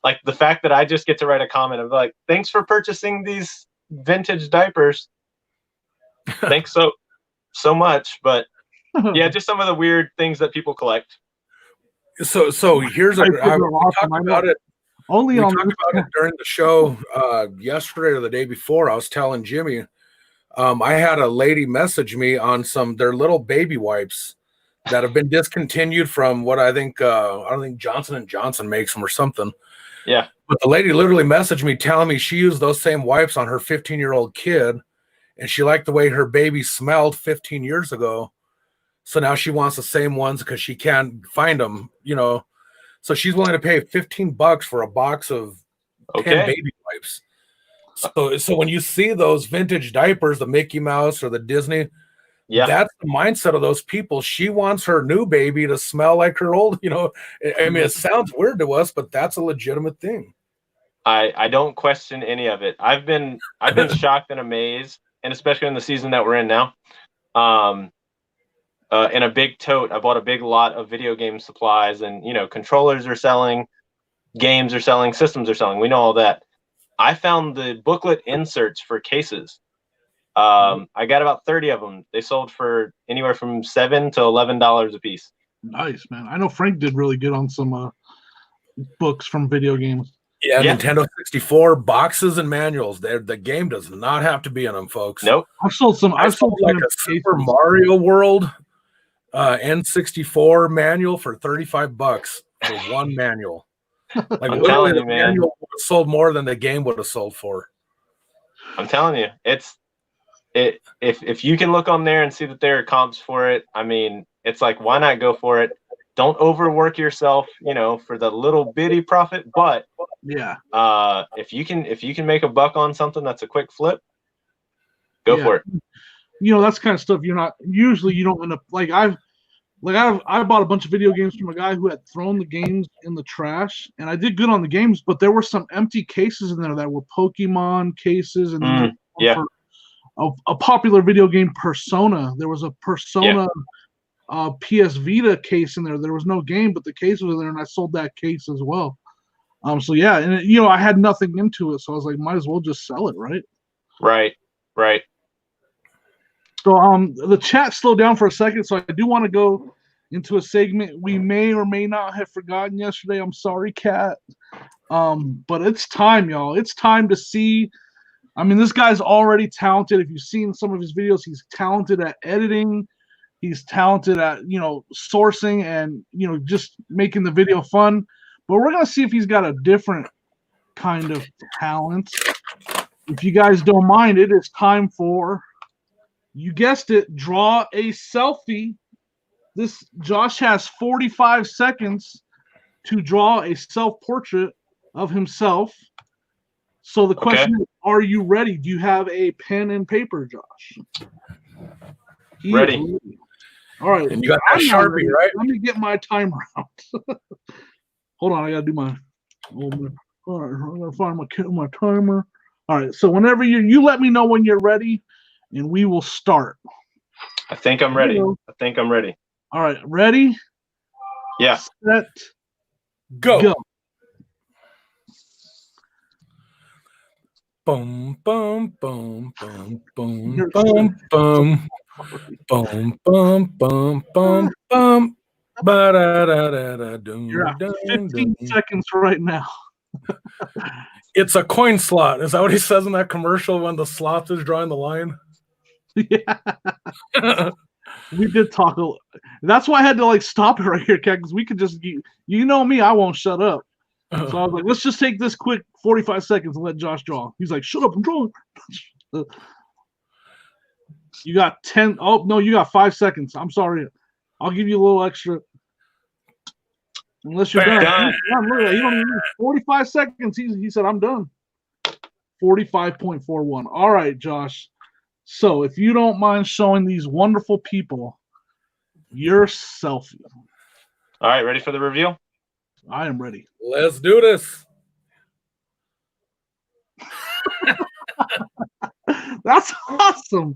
Like the fact that I just get to write a comment of like, thanks for purchasing these vintage diapers. Thanks so much. But yeah, just some of the weird things that people collect. So here's we talked about it. We talked about it during the show yesterday or the day before. I was telling Jimmy, I had a lady message me on their little baby wipes that have been discontinued from what I think Johnson & Johnson makes them or something. Yeah. But the lady literally messaged me telling me she used those same wipes on her 15-year-old kid, and she liked the way her baby smelled 15 years ago. So now she wants the same ones because she can't find them, So she's willing to pay $15 for a box of 10 baby wipes. So when you see those vintage diapers, the Mickey Mouse or the Disney, that's the mindset of those people. She wants her new baby to smell like her old, I mean, it sounds weird to us, but that's a legitimate thing. I don't question any of it. I've been shocked and amazed, and especially in the season that we're in now. In a big tote, I bought a big lot of video game supplies, and controllers are selling, games are selling, systems are selling. We know all that. I found the booklet inserts for cases. I got about 30 of them. They sold for anywhere from $7 to $11 a piece. Nice, man. I know Frank did really good on some books from video games. Yeah, Nintendo 64 boxes and manuals. The game does not have to be in them, folks. Nope. I've sold like a Super Mario World N64 manual for $35 for one manual. Like literally, the manual would have sold more than the game would have sold for. I'm telling you, if you can look on there and see that there are comps for it, I mean, it's like, why not go for it? Don't overwork yourself, for the little bitty profit. But if you can make a buck on something that's a quick flip, go for it. That's kind of stuff you don't end up like I bought a bunch of video games from a guy who had thrown the games in the trash, and I did good on the games, but there were some empty cases in there that were Pokemon cases, and for a popular video game, Persona. There was a Persona PS Vita case in there. There was no game, but the case was in there, and I sold that case as well. So yeah, and you know, I had nothing into it, so I was like, might as well just sell it, right? Right. So the chat slowed down for a second, so I do want to go into a segment we may or may not have forgotten yesterday. I'm sorry, Kat. But it's time, y'all. It's time to see. I mean, this guy's already talented. If you've seen some of his videos, he's talented at editing. He's talented at, you know, sourcing and, you know, just making the video fun. But we're gonna see if he's got a different kind of talent. If you guys don't mind, it is time for, you guessed it, draw a selfie. This Josh has 45 seconds to draw a self-portrait of himself. So the question is, are you ready? Do you have a pen and paper, Josh? Ready. All right. And you got that Sharpie, right? Let me get my timer out. Hold on, I gotta do my. All right, I'm gonna find my timer. All right, so whenever you let me know when you're ready, and we will start. I think I'm ready. All right, ready? Yeah. Set. Go. Boom, boom, boom, boom, boom, boom, boom, boom, boom, boom, boom, boom. You're at 15 seconds right now. It's a coin slot. Is that what he says in that commercial when the sloth is drawing the line? Yeah. We did talk. That's why I had to like stop it right here, Kat, because we could just, you know me, I won't shut up. So I was like, let's just take this quick 45 seconds and let Josh draw. He's like, shut up, I'm drawing. You got 10. Oh, no, you got 5 seconds. I'm sorry. I'll give you a little extra. Unless you're done. Look at that. You don't even 45 seconds. He said, I'm done. 45.41. All right, Josh. So if you don't mind showing these wonderful people your selfie. All right, ready for the reveal? I am ready. Let's do this. That's awesome.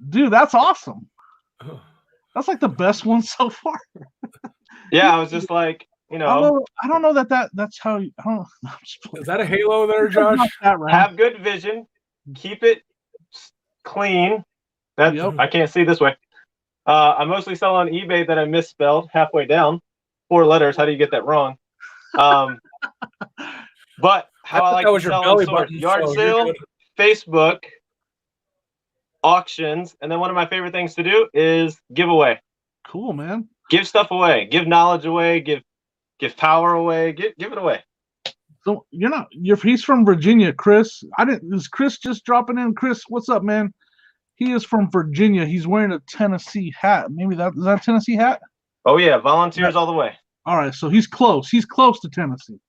Dude, that's awesome. That's like the best one so far. Yeah, I was just like, you know. I don't know that's how you, I don't know. Is that a halo there, Josh? Have good vision. Keep it clean. I can't see this way. I mostly sell on eBay that I misspelled halfway down. 4 letters. How do you get that wrong? But how I like to sell on yard sale, Facebook, auctions, and then one of my favorite things to do is give away. Cool, man. Give stuff away. Give knowledge away. Give power away. Give it away. So he's from Virginia, Chris. Is Chris just dropping in? Chris, what's up, man? He is from Virginia. He's wearing a Tennessee hat. Maybe is that a Tennessee hat? Oh yeah, volunteers all the way. All right, so he's close. He's close to Tennessee.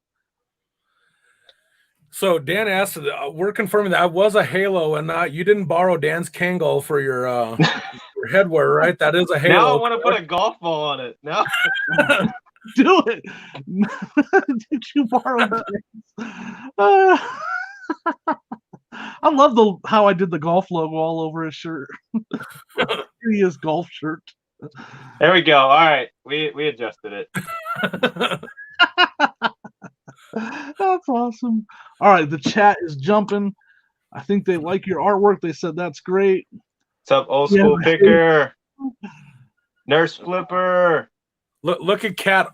So Dan asked, we're confirming that was a halo and not, you didn't borrow Dan's Kangol for your headwear, right? That is a halo. Now I want to put a golf ball on it. Now. Do it. Did you borrow that? I love how I did the golf logo all over his shirt. His golf shirt. There we go. All right, we adjusted it. That's awesome. All right, the chat is jumping. I think they like your artwork. They said that's great. What's up, old school picker? Nurse flipper. Look at Kat.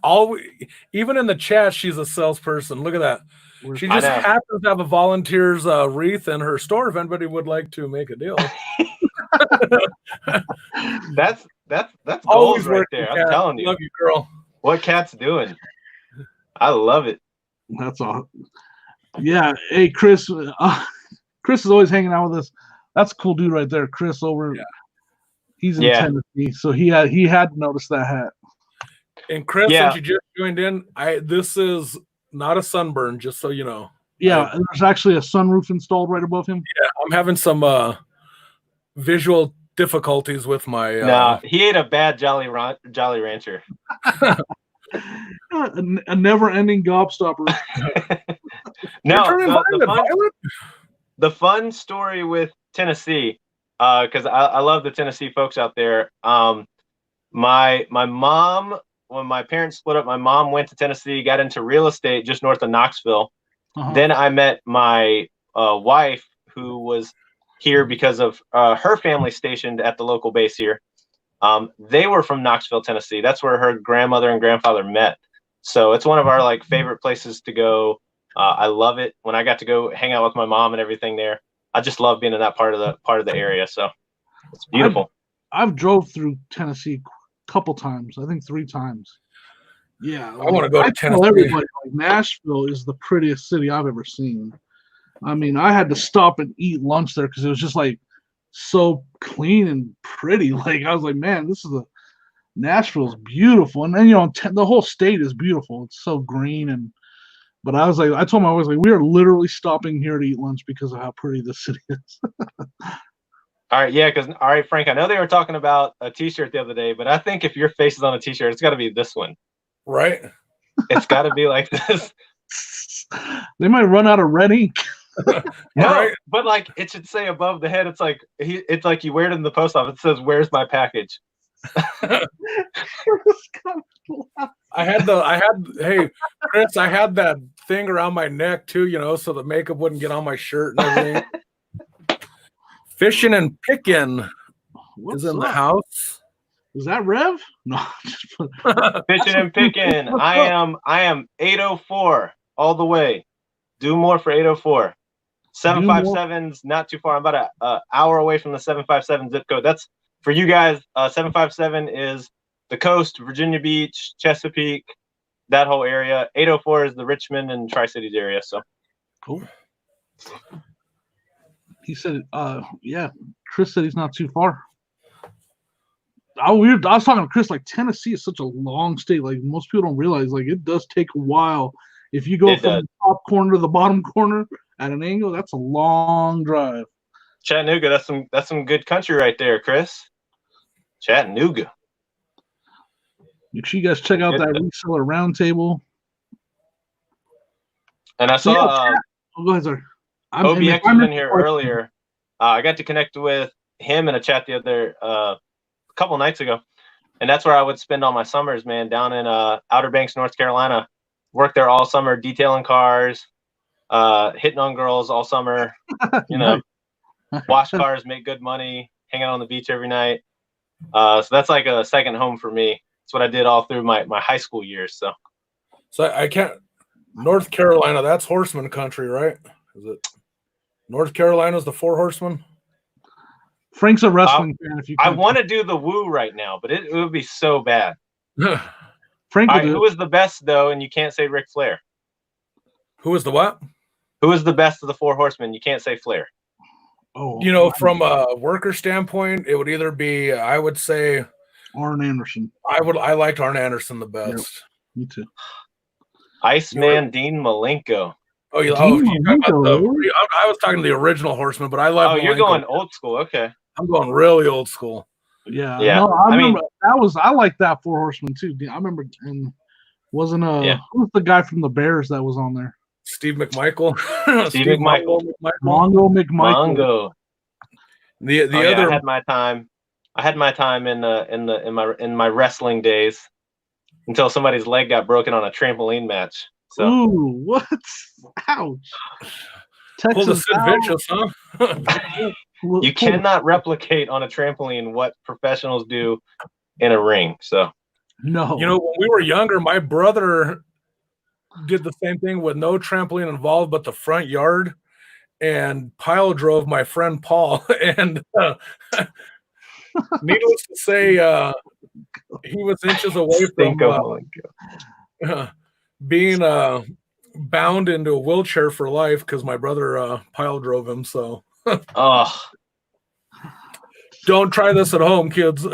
Even in the chat, she's a salesperson. Look at that. She just happens to have a volunteer's wreath in her store if anybody would like to make a deal. That's gold right there. Kat. I'm telling you. Love you, girl. What Kat's doing? I love it. That's all. Yeah. Hey, Chris. Chris is always hanging out with us. That's a cool dude right there, Chris. He's in Tennessee, so he had to notice that hat. And Chris, since you just joined in, this is not a sunburn, just so you know. Yeah, there's actually a sunroof installed right above him. Yeah, I'm having some visual difficulties with my. No, he ate a bad Jolly Rancher. A never-ending gobstopper. No, the fun story with Tennessee, because I love the Tennessee folks out there. My mom when my parents split up, my mom went to Tennessee, got into real estate just north of Knoxville. Then I met my wife, who was here because of her family stationed at the local base here. They were from Knoxville, Tennessee. That's where her grandmother and grandfather met. So it's one of our like favorite places to go. I love it. When I got to go hang out with my mom and everything there, I just love being in that part of the area. So it's beautiful. I've drove through Tennessee a couple times. I think 3 times. Yeah, I want to go to Tennessee. Tell everybody, like, Nashville is the prettiest city I've ever seen. I mean, I had to stop and eat lunch there because it was just like so clean and pretty. Like I was like, man, Nashville's beautiful, and then the whole state is beautiful. It's so green but I was like, I told my wife, like, we are literally stopping here to eat lunch because of how pretty this city is. All right, yeah, all right, Frank, I know they were talking about a T-shirt the other day, but I think if your face is on a T-shirt, it's got to be this one. Right? It's got to be like this. They might run out of red ink. No, Right. but like it should say above the head. It's like you wear it in the post office. It says, "Where's my package?" Hey, Chris, I had that thing around my neck too, so the makeup wouldn't get on my shirt and everything. Fishing and Picking is in the house. Is that Rev? No. Fishing and Picking. I am 804 all the way. Do more for 804. 757's not too far. I'm about an hour away from the 757 zip code. That's for you guys. 757 is the coast, Virginia Beach, Chesapeake, that whole area. 804 is the Richmond and Tri-Cities area. So cool. He said, yeah, Chris said he's not too far. I was talking to Chris, like, Tennessee is such a long state. Like, most people don't realize, like, it does take a while. If you go from the top corner to the bottom corner at an angle, that's a long drive. Chattanooga, that's some good country right there, Chris. Chattanooga. Make sure you guys check out that reseller roundtable. And I saw go ahead, sir. OBX was in here earlier. I got to connect with him in a chat the other a couple nights ago, and that's where I would spend all my summers, man, down in Outer Banks, North Carolina. Work there all summer, detailing cars, hitting on girls all summer. Wash cars, make good money, hanging on the beach every night. So that's like a second home for me. That's what I did all through my high school years. So I can't. North Carolina, that's horseman country, right? Is it? North Carolina's the 4 horsemen. Frank's a wrestling fan. If you, I want to do the woo right now, but it would be so bad. Frank, who was the best though? And you can't say Ric Flair. Who was the what? Who was the best of the 4 horsemen? You can't say Flair. Oh, from a worker standpoint, it would either be, I would say, Arn Anderson. I liked Arn Anderson the best. Yep, me too. Iceman Dean Malenko. Oh, I was talking to the original Horseman, but I love. Oh, you're going old school. Okay, I'm going really old school. Yeah. No, I remember I like that 4 horsemen too. I remember, and who was the guy from the Bears that was on there? Steve McMichael. Steve McMichael. Mongo McMichael. The other. I had my time in my wrestling days until somebody's leg got broken on a trampoline match. So. Ooh, what? Ouch. Pull the Sid Vicious, huh? You cannot replicate on a trampoline what professionals do in a ring. So, no. When we were younger, my brother did the same thing with no trampoline involved but the front yard, and pile drove my friend Paul. And needless to say, he was inches away from being bound into a wheelchair for life because my brother pile drove him. So, don't try this at home, kids.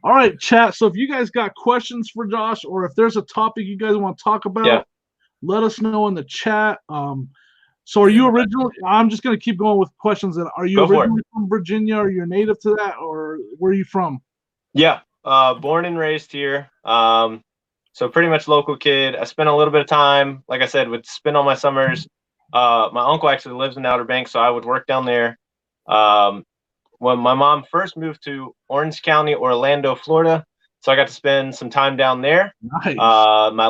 All right, chat. So if you guys got questions for Josh, or if there's a topic you guys want to talk about, let us know in the chat. So are you originally? I'm just going to keep going with questions. Are you originally from Virginia? Are you a native to that, or where are you from? Yeah, born and raised here. So pretty much local kid. I spent a little bit of time, like I said, would spend all my summers. My uncle actually lives in Outer Banks, so I would work down there. When my mom first moved to Orange County, Orlando, Florida, So I got to spend some time down there. Nice. My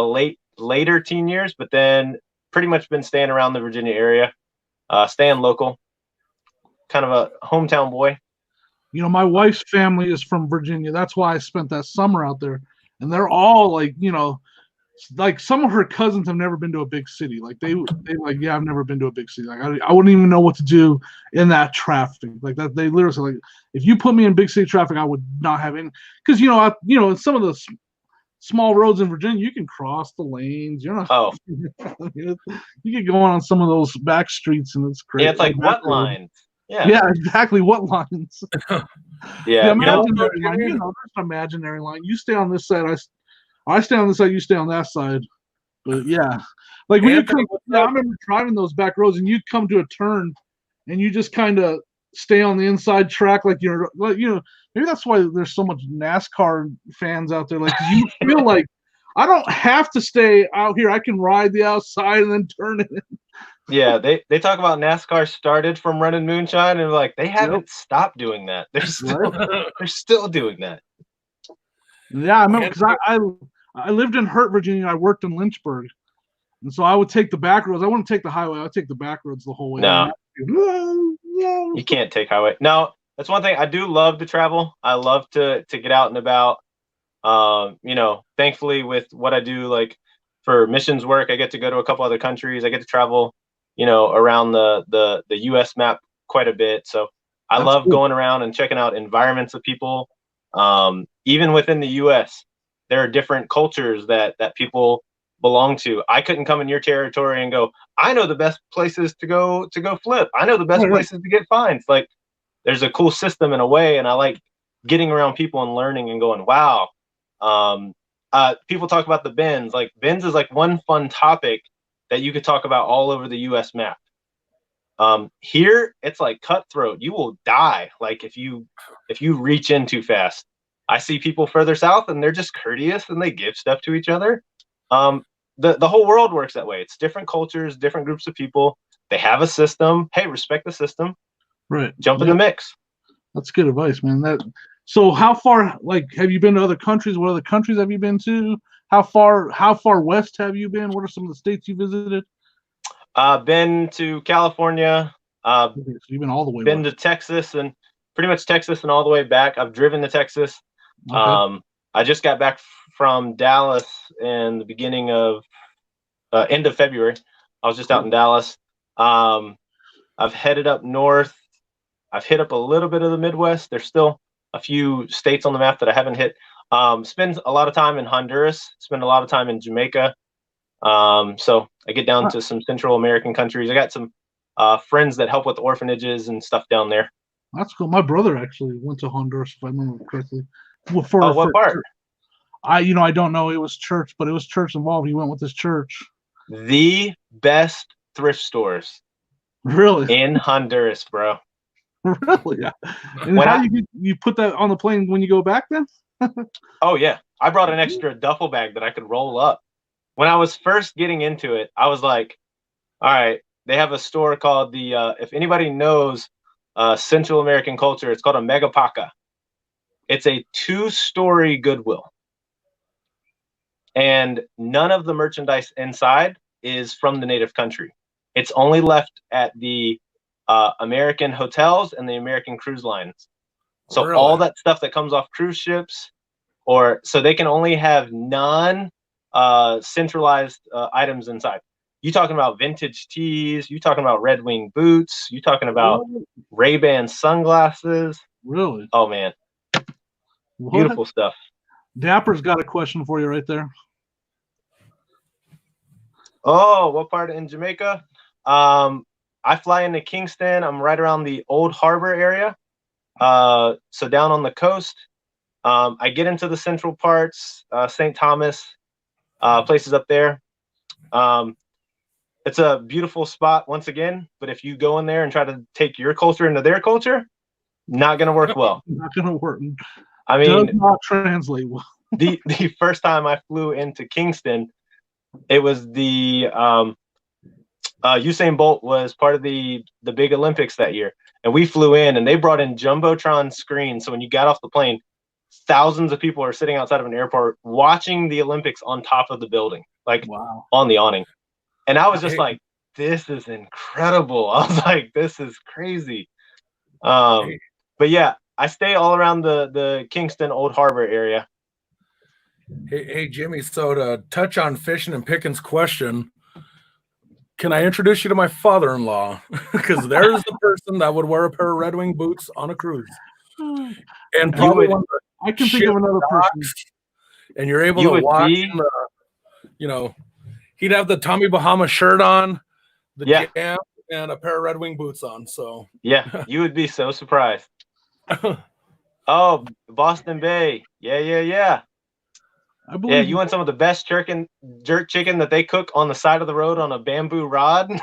later teen years, but then pretty much been staying around the Virginia area, staying local, kind of a hometown boy. You know, my wife's family is from Virginia. That's why I spent that summer out there. And they're all like, you know, like some of her cousins have never been to a big city. Like they like, yeah, I've never been to a big city. Like I wouldn't even know what to do in that traffic. Like that, they literally said, like, if you put me in big city traffic, I would not have any. Because in some of the small roads in Virginia, you can cross the lanes. You're not. Oh, you get going on some of those back streets, and it's great. yeah, it's like what lines? Yeah, yeah, exactly. What lines? yeah. The imaginary line. You know, there's an imaginary line. You stay on this side. I stay on this side. You stay on that side. But yeah, like when Anthony, I remember driving those back roads, and you come to a turn, and you just kind of stay on the inside track, like maybe that's why there's so much NASCAR fans out there. Like you feel like I don't have to stay out here. I can ride the outside and then turn it in. Yeah, they talk about NASCAR started from running moonshine, and like they haven't stopped doing that. They're still doing that. Yeah, I remember because I lived in Hurt, Virginia. I worked in Lynchburg, and so I would take the back roads. I wouldn't take the highway. I would take the back roads the whole way. No, you can't take highway. Now, that's one thing I do love to travel. I love to get out and about. Thankfully with what I do, like for missions work, I get to go to a couple other countries. I get to travel, around the U.S. map quite a bit. So I love going around and checking out environments of people. Even within the U.S., there are different cultures that people belong to. I couldn't come in your territory and go, I know the best places to go flip. I know the best places to get fines. Like there's a cool system in a way, and I like getting around people and learning and going, wow. People talk about the bins. Like bins is like one fun topic that you could talk about all over the U.S. map. Here it's like cutthroat. You will die. Like if you reach in too fast. I see people further south and they're just courteous and they give stuff to each other. The whole world works that way. It's different cultures, different groups of people. They have a system. Hey, respect the system. Right. Jump in the mix. That's good advice, man. So how far, like, have you been to other countries? What other countries have you been to? How far west have you been? What are some of the states you visited? Been to California. So you've been all the way. Been to Texas and pretty much Texas and all the way back. I've driven to Texas. Okay. I just got back from Dallas in the beginning of end of February. I was just out in Dallas. I've headed up north. I've hit up a little bit of the Midwest. There's still a few states on the map that I haven't hit. Spend a lot of time in Honduras. Spend a lot of time in Jamaica. So I get down to some Central American countries. I got some friends that help with orphanages and stuff down there. That's cool. My brother actually went to Honduras, if I remember correctly. What part? I don't know. It was church, but it was church involved. He went with his church. The best thrift stores. Really? In Honduras, bro. Really? Yeah. And how you put that on the plane when you go back then? Oh, yeah. I brought an extra duffel bag that I could roll up. When I was first getting into it, I was like, all right, they have a store called if anybody knows Central American culture, it's called a Megapaca. It's a 2-story Goodwill. And none of the merchandise inside is from the native country. It's only left at the American hotels and the American cruise lines. So really? All that stuff that comes off cruise ships, so they can only have centralized items inside. You talking about vintage tees? You talking about Red Wing boots? You talking about Ray-Ban sunglasses? Really? Oh man, beautiful stuff. Dapper's got a question for you right there. Oh, what part in Jamaica? I fly into Kingston. I'm right around the Old Harbor area. So down on the coast. I get into the central parts, St. Thomas, places up there. It's a beautiful spot once again, but if you go in there and try to take your culture into their culture, not going to work well. Not going to work. I mean, does not translate well. the first time I flew into Kingston, it was the Usain Bolt was part of the big Olympics that year, and we flew in, and they brought in Jumbotron screens. So when you got off the plane, thousands of people are sitting outside of an airport watching the Olympics on top of the building, like Wow. on the awning. And I was just like, this is incredible. I was like, this is crazy. But yeah, I stay all around the Kingston Old Harbor area. Hey, Jimmy, so to touch on Fishing and Pickens' question, can I introduce you to my father-in-law? Because there's the person that would wear a pair of Red Wing boots on a cruise. And probably I can think of another person. And you're able to watch him, you know, he'd have the Tommy Bahama shirt on, the jam, and a pair of Red Wing boots on. So yeah, you would be so surprised. Oh, Boston Bay. Yeah. I believe you want some of the best jerk chicken that they cook on the side of the road on a bamboo rod? You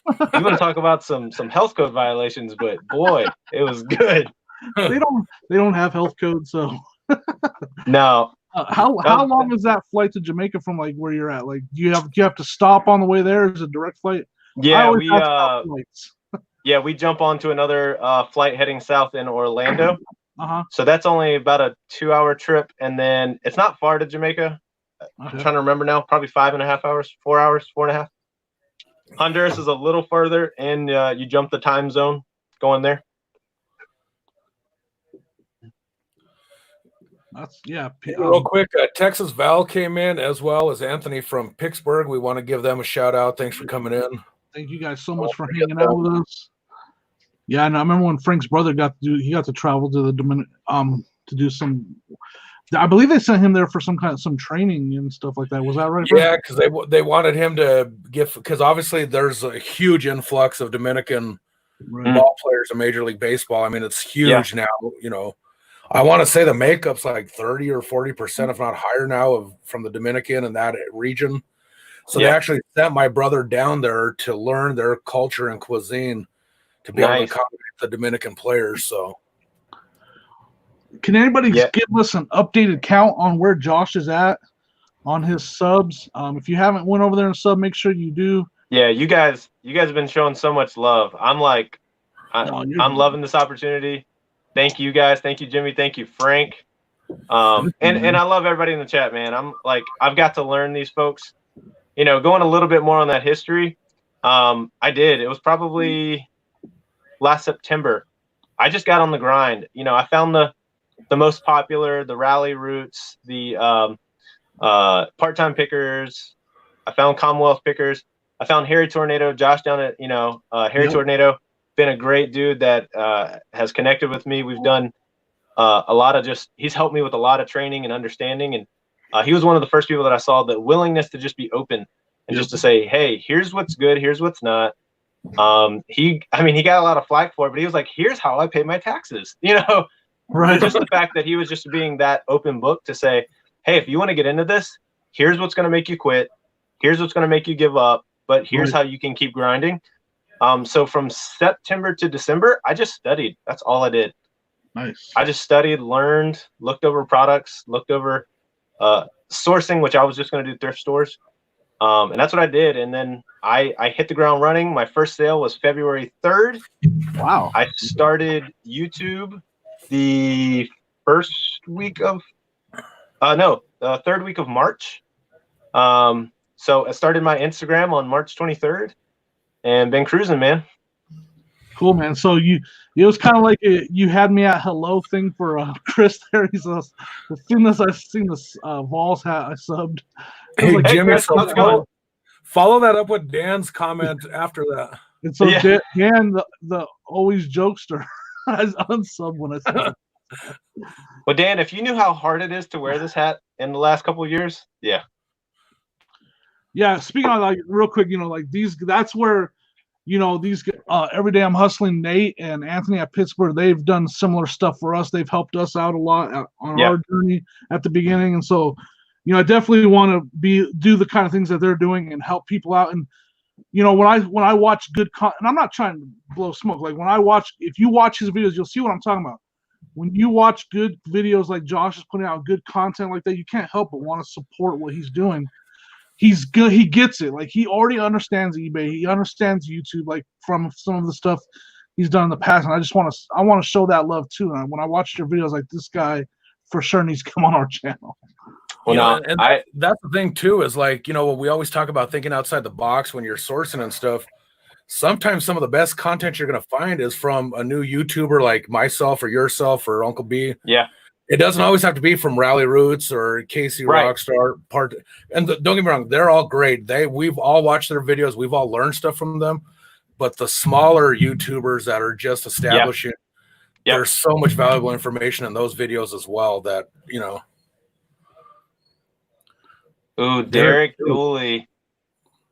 want to talk about some health code violations, but boy, it was good. They don't have health code, so no. How long is that flight to Jamaica from like where you're at? Like, do you have to stop on the way there? Is it a direct flight? Yeah, we jump onto another flight heading south in Orlando. So that's only about a 2-hour trip, and then it's not far to Jamaica. I'm trying to remember now, probably 5.5 hours, 4 hours, 4.5. Honduras is a little further, and you jump the time zone going there. Real quick, Texas Val came in as well as Anthony from Pittsburgh. We want to give them a shout out. Thanks for coming in. Thank you guys so much for hanging out with us. Yeah, and I remember when Frank's brother got to travel to the Dominican to do some. I believe they sent him there for some training and stuff like that. Was that right? Yeah, because they wanted him to because obviously there's a huge influx of Dominican ball players in Major League Baseball. I mean, it's huge now. You know, I want to say the makeup's like 30 or 40%, if not higher now, from the Dominican and that region. So they actually sent my brother down there to learn their culture and cuisine to be able to accommodate the Dominican players. So, can anybody give us an updated count on where Josh is at on his subs? If you haven't went over there and sub, make sure you do. Yeah, you guys have been showing so much love. I'm loving this opportunity. Thank you guys. Thank you, Jimmy. Thank you, Frank. And I love everybody in the chat, man. I've got to learn these folks. You know, going a little bit more on that history. I did. It was probably last September. I just got on the grind. You know, I found the most popular, the rally routes, the part-time pickers. I found Commonwealth pickers. I found Harry Tornado, Josh down at, Harry Tornado, been a great dude that has connected with me. We've done a lot of he's helped me with a lot of training and understanding. And he was one of the first people that I saw the willingness to just be open and just to say, hey, here's what's good, here's what's not. He got a lot of flack for it, but he was like, here's how I pay my taxes, right? Just the fact that he was just being that open book to say, hey, if you want to get into this, here's what's going to make you quit. Here's what's going to make you give up, but here's how you can keep grinding. So from September to December, I just studied. That's all I did. Nice. I just studied, learned, looked over products, looked over sourcing, which I was just going to do thrift stores. And that's what I did. And then I hit the ground running. My first sale was February 3rd. Wow. I started YouTube the third week of March. So I started my Instagram on March 23rd and been cruising, man. Cool, man. So it was kind of like you had me at hello thing for Chris there. He says, as soon as I seen this Vols hat, I subbed. Hey, like, Jimmy, follow that up with Dan's comment after that. And so Dan, the always jokester, I unsubbed when I said Well, Dan, if you knew how hard it is to wear this hat in the last couple of years, yeah. Yeah, speaking of like real quick, that's where these every day I'm hustling. Nate and Anthony at Pittsburgh, they've done similar stuff for us. They've helped us out a lot on our journey at the beginning, and so I definitely want to do the kind of things that they're doing and help people out. And when I watch good content, and I'm not trying to blow smoke. Like if you watch his videos, you'll see what I'm talking about. When you watch good videos like Josh is putting out good content like that, you can't help but want to support what he's doing. He's good. He gets it. Like he already understands eBay. He understands YouTube, like from some of the stuff he's done in the past. And I want to show that love too. And when I watch your videos, like this guy for sure needs to come on our channel. Well, You know, no, and that's the thing too, is like, you know, we always talk about thinking outside the box when you're sourcing and stuff. Sometimes some of the best content you're going to find is from a new YouTuber like myself or yourself or Uncle B. yeah, It doesn't always have to be from Rally Roots or Casey Right. Rockstar part. And don't get me wrong, they're all great. We've all watched their videos. We've all learned stuff from them. But the smaller YouTubers that are just establishing, Yep. there's so much valuable information in those videos as well that, you know. Ooh, Derek Dooley.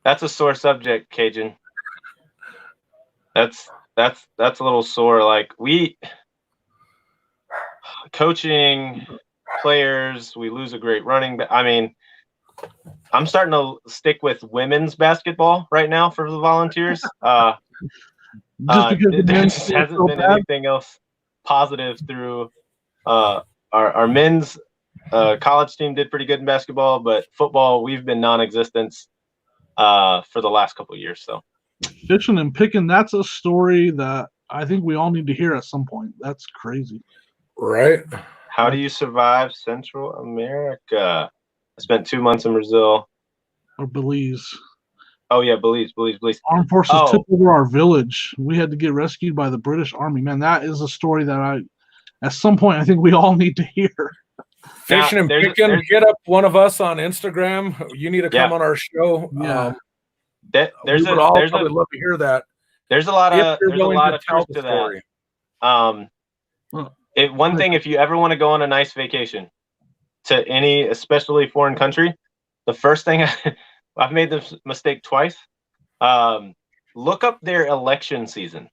That's a sore subject, Cajun. That's a little sore. Like, we coaching players, we lose a great running back. I mean, I'm starting to stick with women's basketball right now for the Volunteers. Just because the There men's just team is hasn't so been bad. anything else positive through our men's college team did pretty good in basketball, but football, we've been non-existent for the last couple of years. So Fishing and picking, that's a story that I think we all need to hear at some point. That's crazy. Right. how do you survive Central America? I spent 2 months in Brazil. Or Belize. Oh yeah, Belize. Armed forces Oh. took over our village. We had to get rescued by the British Army. Man, that is a story that at some point, I think we all need to hear. Fishing and picking, hit up one of us on Instagram. You need to come on our show. Yeah. There's we would all probably love to hear that. There's a lot of truth to story. that. One thing, if you ever want to go on a nice vacation to any, especially foreign country, the first thing I've made this mistake twice. Look up their election season.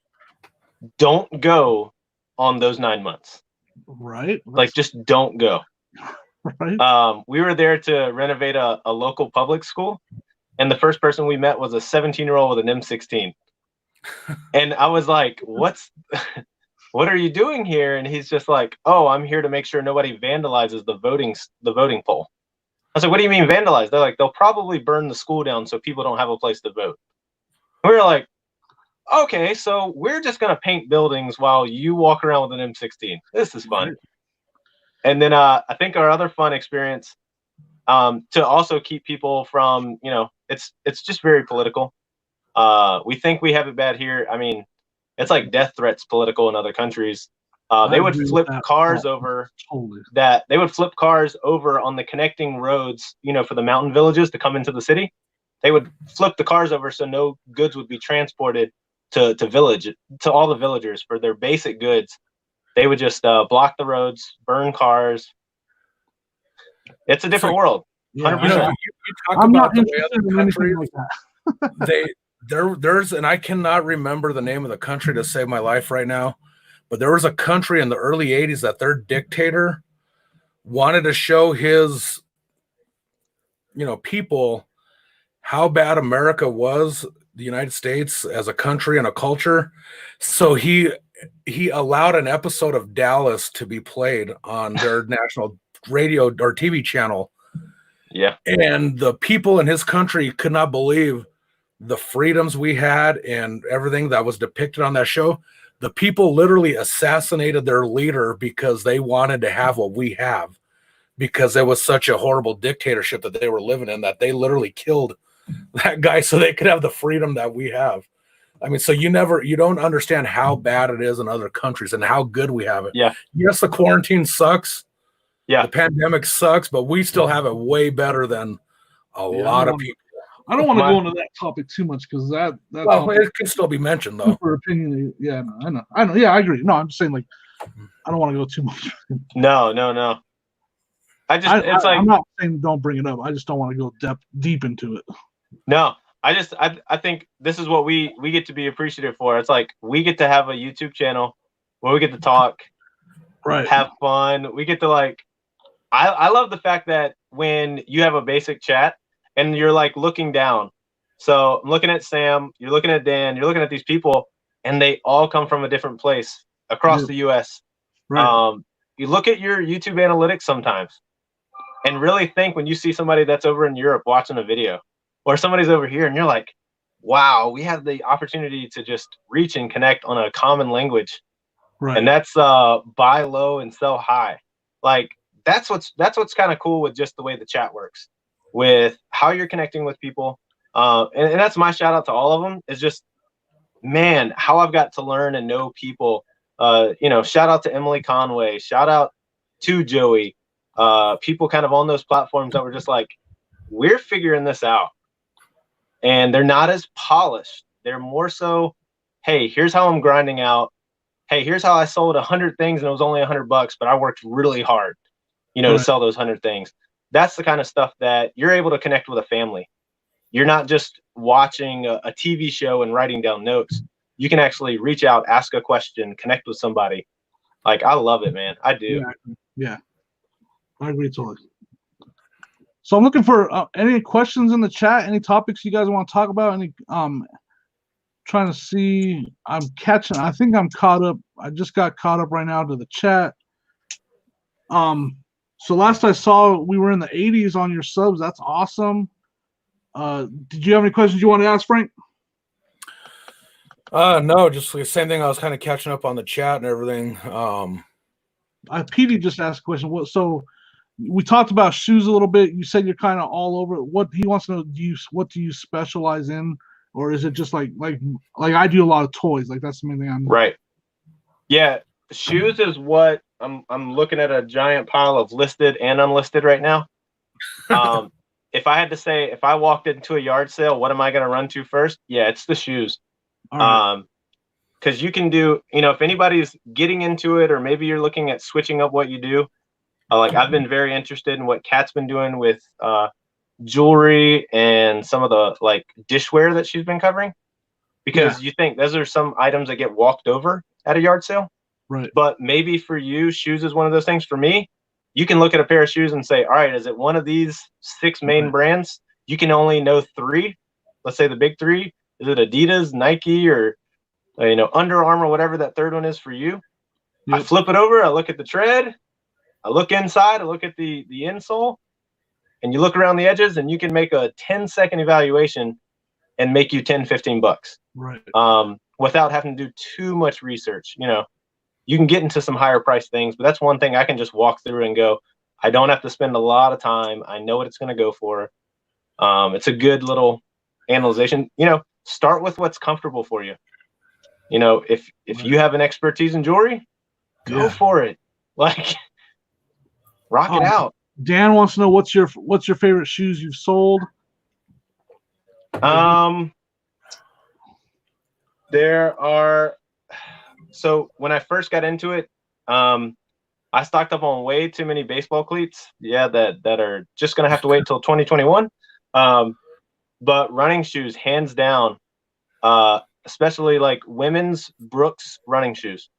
Don't go on those 9 months. Right. Like, just don't go. Right. We were there to renovate a local public school, and the first person we met was a 17-year-old with an M16. And I was like, what are you doing here? And he's just like, oh, I'm here to make sure nobody vandalizes the voting poll. I was like, what do you mean vandalize? They're like, they'll probably burn the school down so people don't have a place to vote. We were like, okay, so we're just going to paint buildings while you walk around with an M16. This is fun. Right. And then I think our other fun experience, to also keep people from, it's just very political. We think we have it bad here. I mean, it's like death threats political in other countries. They would flip cars over they would flip cars over on the connecting roads, for the mountain villages to come into the city. They would flip the cars over so no goods would be transported to all the villagers for their basic goods. They would just block the roads, burn cars. It's a different world. 100%. You talk about the way other countries, like that. There's, and I cannot remember the name of the country to save my life right now, but there was a country in the early 80s that their dictator wanted to show his, people how bad America was, the United States as a country and a culture. So he allowed an episode of Dallas to be played on their national radio or TV channel. Yeah. And the people in his country could not believe the freedoms we had and everything that was depicted on that show. The people literally assassinated their leader because they wanted to have what we have, because there was such a horrible dictatorship that they were living in, that they literally killed that guy so they could have the freedom that we have. I mean, so you don't understand how bad it is in other countries and how good we have it. Yeah. Yes, the quarantine sucks. Yeah. The pandemic sucks, but we still have it way better than a lot of people. I don't want to go into that topic too much because that it can still be mentioned though. For opinion, yeah, I know. Yeah, I agree. No, I'm just saying, like, I don't want to go too much. No. I'm not saying don't bring it up. I just don't want to go deep into it. No, I think this is what we get to be appreciative for. It's like we get to have a YouTube channel where we get to talk, right? Have fun. We get to I love the fact that when you have a basic chat and you're like looking down. So I'm looking at Sam, you're looking at Dan, you're looking at these people, and they all come from a different place across the U.S. Right. You look at your YouTube analytics sometimes and really think when you see somebody that's over in Europe watching a video, or somebody's over here and you're like, wow, we have the opportunity to just reach and connect on a common language. Right. And that's buy low and sell high. Like, that's what's kind of cool with just the way the chat works, with how you're connecting with people. And that's my shout out to all of them, is just, man, how I've got to learn and know people. Shout out to Emily Conway, shout out to Joey, people kind of on those platforms that were just like, we're figuring this out. And they're not as polished. They're more so, hey, here's how I'm grinding out. Hey, here's how I sold 100 things and it was only $100, but I worked really hard, to sell those 100 things. That's the kind of stuff that you're able to connect with a family. You're not just watching a TV show and writing down notes. You can actually reach out, ask a question, connect with somebody. Like, I love it, man. I do. Yeah. I agree totally. So I'm looking for any questions in the chat, any topics you guys want to talk about, any trying to see. I think I'm caught up. I just got caught up right now to the chat. So last I saw, we were in the 80s on your subs. That's awesome. Did you have any questions you want to ask, Frank? No, just the same thing. I was kind of catching up on the chat and everything. PD just asked a question. So we talked about shoes a little bit. You said you're kind of all over. What he wants to know, what do you specialize in, or is it just like I do a lot of toys? Like that's the main thing I'm right. Yeah, shoes is what I'm looking at, a giant pile of listed and unlisted right now. If I had to say, if I walked into a yard sale, what am I going to run to first? Yeah, it's the shoes. Right. Because you can do, if anybody's getting into it, or maybe you're looking at switching up what you do. I've been very interested in what Kat's been doing with jewelry and some of the dishware that she's been covering, because you think those are some items that get walked over at a yard sale. Right. But maybe for you, shoes is one of those things. For me, you can look at a pair of shoes and say, all right, is it one of these 6 main brands? You can only know 3. Let's say the big 3. Is it Adidas, Nike, or Under Armour, whatever that third one is for you? Yep. I flip it over. I look at the tread. I look inside. I look at the insole, and you look around the edges, and you can make a 10-second evaluation and make you $10-15. Right. Without having to do too much research. You can get into some higher price things, but that's one thing I can just walk through and go, I don't have to spend a lot of time. I know what it's going to go for. It's a good little analyzation. Start with what's comfortable for you. If you have an expertise in jewelry, go for it. Rock it out. Dan wants to know what's your favorite shoes you've sold. There are. So when I first got into it, I stocked up on way too many baseball cleats. Yeah, that are just gonna have to wait till 2021. But running shoes, hands down, especially women's Brooks running shoes.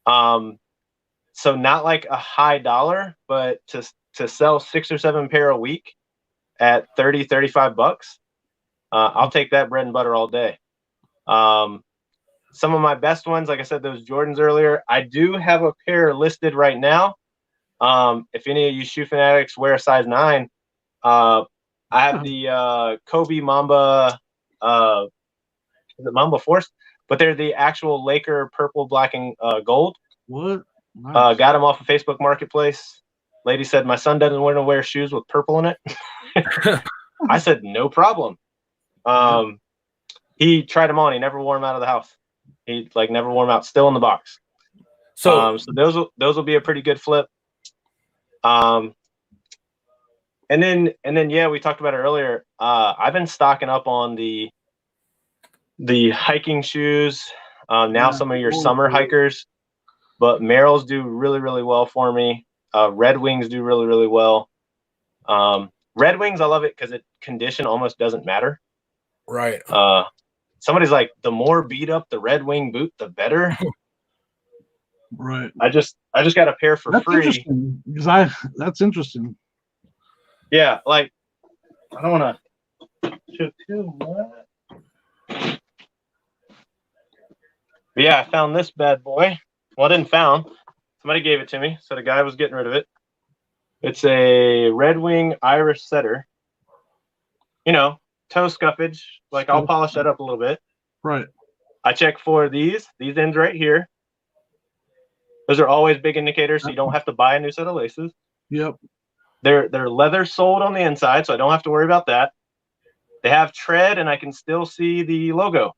So not a high dollar, but to sell 6 or 7 pair a week at $30-35, I'll take that bread and butter all day. Some of my best ones, like I said, those Jordans earlier, I do have a pair listed right now. If any of you shoe fanatics wear a size 9, I have the Kobe Mamba, is it Mamba Force? But they're the actual Laker purple, black, and gold. What? Nice. Got them off of Facebook Marketplace. Lady said, my son doesn't want to wear shoes with purple in it. I said, no problem. He tried them on. He never wore them out of the house. He never wore them out, still in the box. So those will be a pretty good flip. And then yeah, we talked about it earlier. I've been stocking up on the hiking shoes. Now some of your summer hikers, but Merrell's do really, really well for me. Red Wings do really, really well. Red Wings, I love it because condition almost doesn't matter. Right. Somebody's like, the more beat up the Red Wing boot, the better. Right. I just got a pair for free. Interesting, because that's interesting. Yeah, I don't want to show too much. But yeah, I found this bad boy. Well, I didn't found. Somebody gave it to me, so the guy was getting rid of it. It's a Red Wing Irish setter. Toe scuffage. I'll polish that up a little bit. Right. I check for these ends right here. Those are always big indicators, so you don't have to buy a new set of laces. Yep. They're leather soled on the inside, so I don't have to worry about that. They have tread, and I can still see the logo.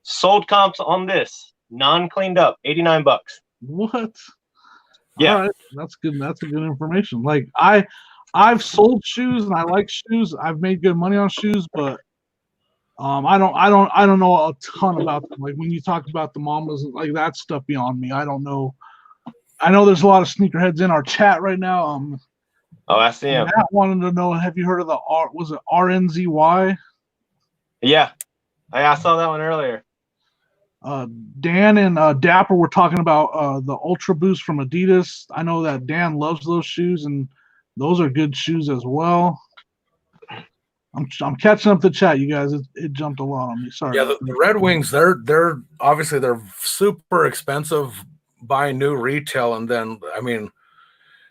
Sold comps on this, non-cleaned up, $89. What? Yeah. All right. That's good. That's a good information. Like I've sold shoes and I like shoes. I've made good money on shoes, but I don't know a ton about them. Like when you talk about the Mamas, like that stuff beyond me. I don't know. I know there's a lot of sneakerheads in our chat right now. Oh, I see him. Matt wanted to know, have you heard of the was it RNZY? Yeah, I saw that one earlier. Dan and Dapper were talking about the Ultra Boost from Adidas. I know that Dan loves those shoes, and those are good shoes as well. I'm catching up the chat, you guys. It jumped a lot on me. Sorry. Yeah, the Red Wings, they're obviously they're super expensive buying new retail, and then I mean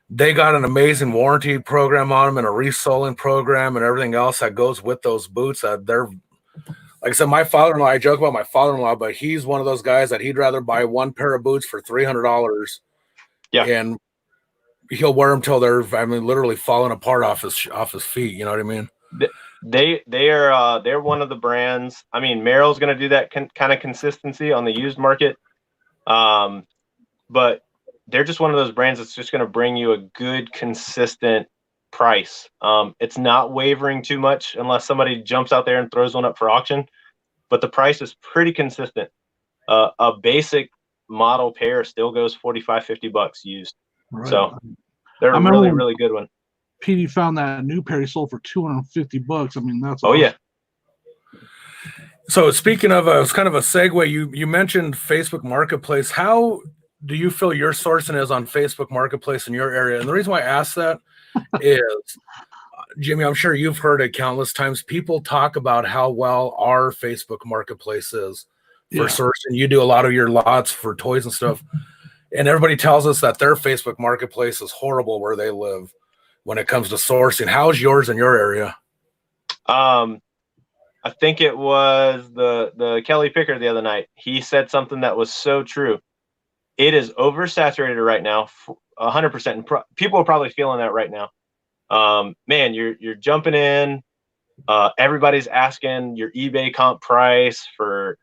they got an amazing warranty program on them and a reselling program and everything else that goes with those boots. They're like I said, my father-in-law, I joke about my father-in-law, but he's one of those guys that he'd rather buy one pair of boots for $300. Yeah. And he'll wear them till they're, I mean, literally falling apart off his feet. You know what I mean? They're one of the brands. I mean, Merrell's going to do that kind of consistency on the used market. But they're just one of those brands that's just going to bring you a good, consistent price. It's not wavering too much unless somebody jumps out there and throws one up for auction, but the price is pretty consistent. A basic model pair still goes $45-50 used. Right. So they're a really good one. Petey found that new pair he sold for $250. I mean, that's awesome. Yeah. So speaking of it's kind of a segue, you mentioned Facebook Marketplace. How do you feel your sourcing is on Facebook Marketplace in your area? And the reason why I ask that is, Jimmy, I'm sure you've heard it countless times. People talk about how well our Facebook Marketplace is for sourcing. You do a lot of your lots for toys and stuff, and everybody tells us that their Facebook Marketplace is horrible where they live when it comes to sourcing. How's yours in your area? I think it was the Kelly Picker the other night. He said something that was so true. It is oversaturated right now, 100%. And people are probably feeling that right now. Man, you're jumping in. Everybody's asking your eBay comp price for,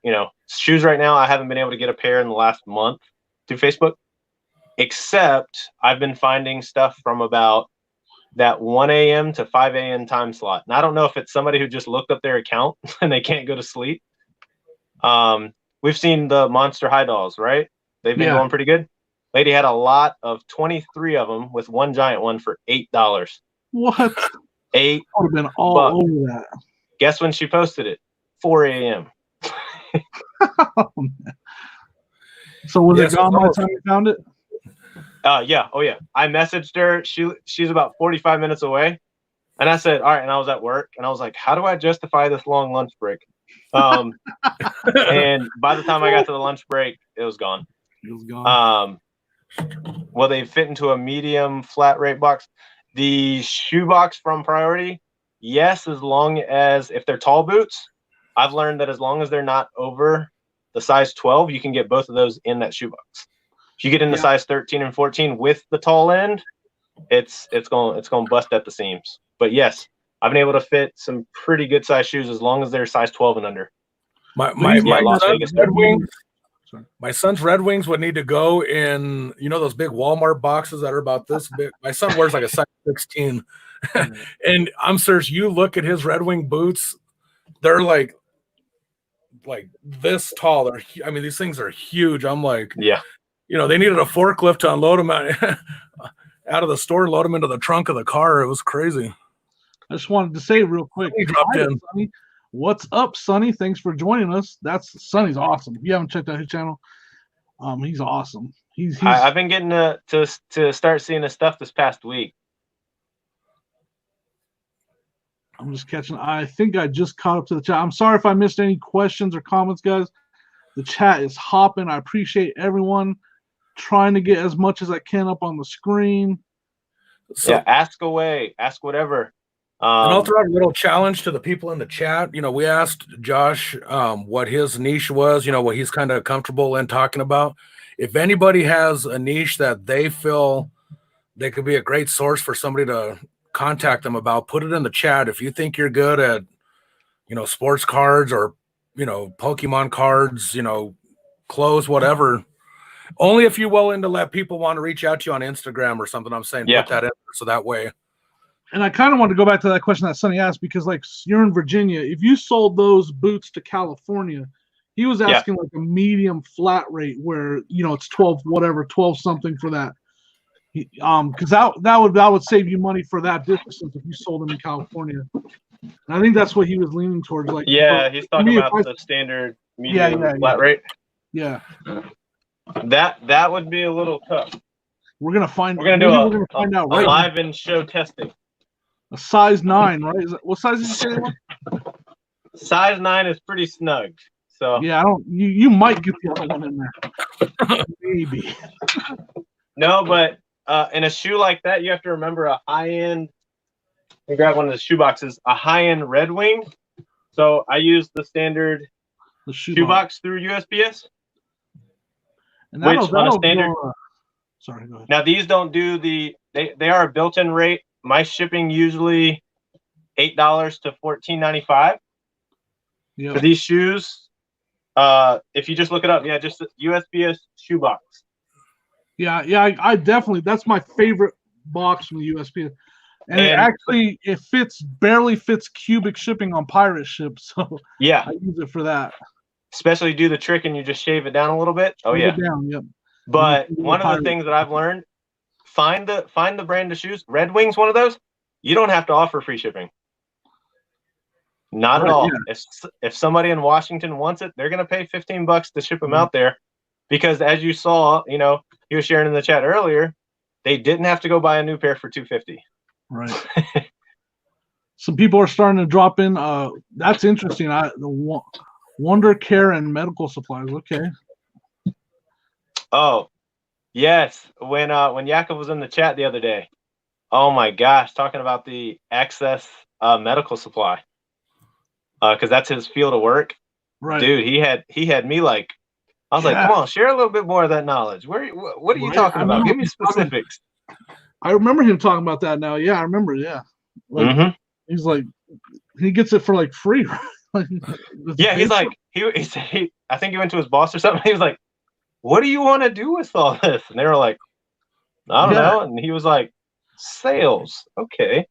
shoes right now. I haven't been able to get a pair in the last month through Facebook, except I've been finding stuff from about that 1 a.m. to 5 a.m. time slot. And I don't know if it's somebody who just looked up their account and they can't go to sleep. We've seen the Monster High Dolls, right? They've been going pretty good. Lady had a lot of 23 of them with one giant one for $8. What? $8. I would have been all over that. Guess when she posted it? 4 a.m. So was it gone by the time you found it? Yeah. Oh yeah. I messaged her. She's about 45 minutes away. And I said, all right. And I was at work and I was like, how do I justify this long lunch break? And by the time I got to the lunch break, it was gone. It was gone. Well, they fit into a medium flat rate box. The shoe box from Priority, yes, as long as if they're tall boots, I've learned that as long as they're not over the size 12, you can get both of those in that shoe box. If you get in the size 13 and 14 with the tall end, it's going to bust at the seams. But yes, I've been able to fit some pretty good size shoes as long as they're size 12 and under. My son's Red Wings would need to go in, those big Walmart boxes that are about this big. My son wears like a size 16. And I'm serious, you look at his Red Wing boots, they're like this tall. These things are huge. I'm like, they needed a forklift to unload them out of the store and load them into the trunk of the car. It was crazy. I just wanted to say real quick. He dropped in. Sonny. What's up, Sonny? Thanks for joining us. Sonny's awesome. If you haven't checked out his channel, he's awesome. He's I've been getting to start seeing his stuff this past week. I'm just catching. I think I just caught up to the chat. I'm sorry if I missed any questions or comments, guys. The chat is hopping. I appreciate everyone trying to get as much as I can up on the screen. So, ask away. Ask whatever. And I'll throw out a little challenge to the people in the chat. We asked Josh what his niche was, what he's kind of comfortable in talking about. If anybody has a niche that they feel they could be a great source for somebody to contact them about. Put it in the chat if you think you're good at, sports cards or, Pokemon cards, clothes, whatever. Only if you're willing to let people want to reach out to you on Instagram or something. I'm saying put that in there so that way. And I kind of want to go back to that question that Sonny asked, because like you're in Virginia, if you sold those boots to California, he was asking like a medium flat rate where, it's 12 something for that. Because that would save you money for that distance if you sold them in California. And I think that's what he was leaning towards. Like, he's talking about the standard medium flat rate. Yeah. That would be a little tough. We're gonna find out right live and show testing. A size 9, right? What size did you say they were? Size 9 is pretty snug. So yeah, you might get the other one in there. Maybe. No, but in a shoe like that, you have to remember a high-end. I grab one of the shoe boxes, a high-end Red Wing. So I use the standard shoe box through USPS. And which on a standard. Sorry, go ahead. Now these don't do they are a built-in rate. My shipping usually $8 to $14.95 for these shoes. If you just look it up, just the USPS shoe box. Yeah, I definitely, that's my favorite box from the USPS. And it barely fits cubic shipping on pirate ships. So yeah, I use it for that. Especially do the trick and you just shave it down a little bit. Oh yeah. Yep. But one of the things that I've learned, find the brand of shoes. Red Wing's one of those. You don't have to offer free shipping. Not at all. Yeah. If somebody in Washington wants it, they're gonna pay $15 to ship them out there. Because as you saw, you were sharing in the chat earlier, they didn't have to go buy a new pair for $250. Right. Some people are starting to drop in. That's interesting. The Wonder Care and medical supplies. Okay. Oh, yes. When Yakov was in the chat the other day, oh my gosh, talking about the Access medical supply, because that's his field of work. Right, dude. He had me like, I was like, come on, share a little bit more of that knowledge. What are you talking about? Give me specifics. I remember him talking about that now. Yeah, I remember. Yeah, like, he's like, he gets it for like free. Yeah, he's like, he said, I think he went to his boss or something. He was like, what do you want to do with all this? And they were like, I don't know. And he was like, sales. Okay.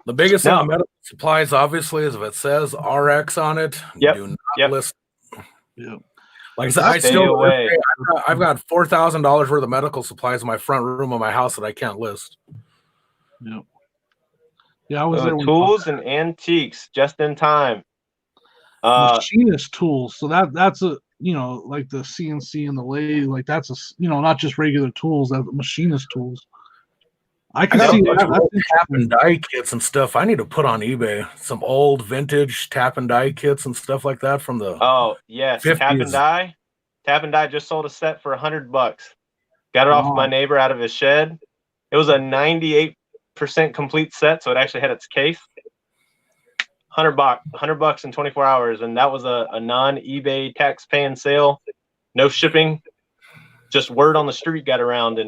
The biggest thing on medical supplies, obviously, is if it says RX on it, do not list. Yeah. Like I said, I've got $4,000 worth of medical supplies in my front room of my house that I can't list. Yeah. Yeah, I was there. Tools and antiques, just in time. Machinist tools. So that's a like the CNC and the lathe, like that's a not just regular tools, that machinist tools. I can see that. Tap and die kits and stuff. I need to put on eBay some old vintage tap and die kits and stuff like that from the 50s. Tap and die just sold a set for $100. Got it off of my neighbor out of his shed. It was a 98% complete set, so it actually had its case. $100 in 24 hours, and that was a non-eBay tax-paying sale, no shipping, just word on the street got around.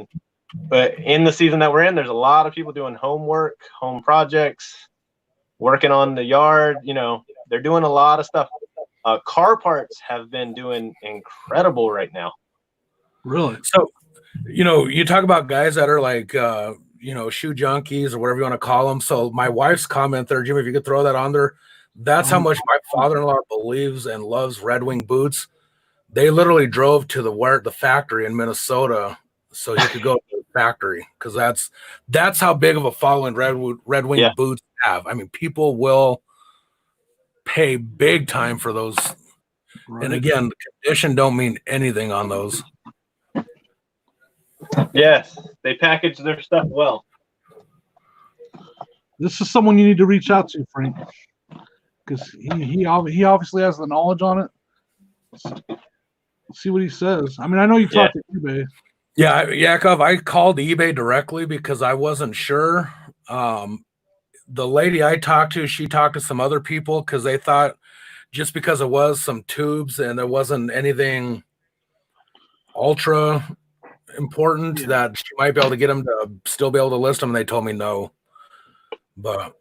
But in the season that we're in, there's a lot of people doing homework, home projects, working on the yard. They're doing a lot of stuff. Car parts have been doing incredible right now. Really? So, you talk about guys that are like, shoe junkies or whatever you want to call them. So my wife's comment there, Jimmy, if you could throw that on there, that's how much my father-in-law believes and loves Red Wing boots. They literally drove to the factory in Minnesota so he could go to the factory, because that's how big of a following Red Wing boots have. I mean, people will pay big time for those. Right. And again, the condition don't mean anything on those. Yes, they package their stuff well. This is someone you need to reach out to, Frank, because he obviously has the knowledge on it. Let's see what he says. I mean, I know you talked to eBay. Yeah, Yakov, I called eBay directly because I wasn't sure. The lady I talked to, she talked to some other people because they thought just because it was some tubes and there wasn't anything ultra, important that she might be able to get them to still be able to list them. And they told me no. But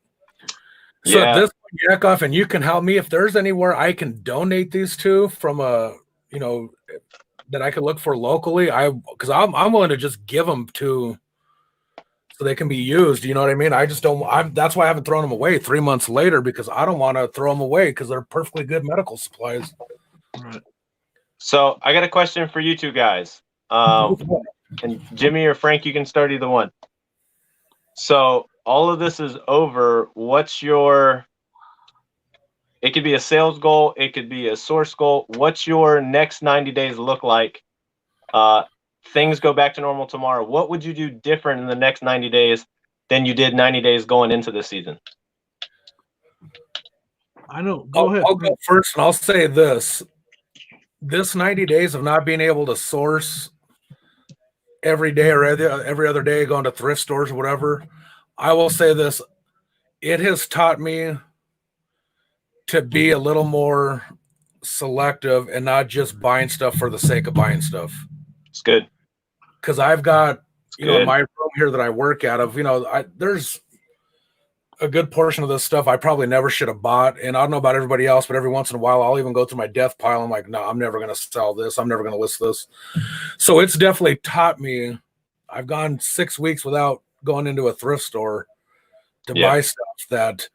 so at this point, Yakov, and you can help me if there's anywhere I can donate these to from a, you know, that I could look for locally. Because I'm willing to just give them to so they can be used. You know what I mean? I just don't. That's why I haven't thrown them away 3 months later, because I don't want to throw them away because they're perfectly good medical supplies. Right. So I got a question for you two guys. And Jimmy or Frank, you can start either one. So all of this is over. What's your? It could be a sales goal. It could be a source goal. What's your next 90 days look like? Things go back to normal tomorrow. What would you do different in the next 90 days than you did 90 days going into the season? I know. Go ahead. I'll go first, and I'll say this. This 90 days of not being able to source every day or every other day, going to thrift stores or whatever, I will say this. It has taught me to be a little more selective and not just buying stuff for the sake of buying stuff. It's good. Because I've got, you know, my room here that I work out of, you know, there's a good portion of this stuff I probably never should have bought. And I don't know about everybody else, but every once in a while, I'll even go through my death pile. I'm like, no, I'm never going to sell this. I'm never going to list this. So it's definitely taught me. I've gone 6 weeks without going into a thrift store to buy stuff that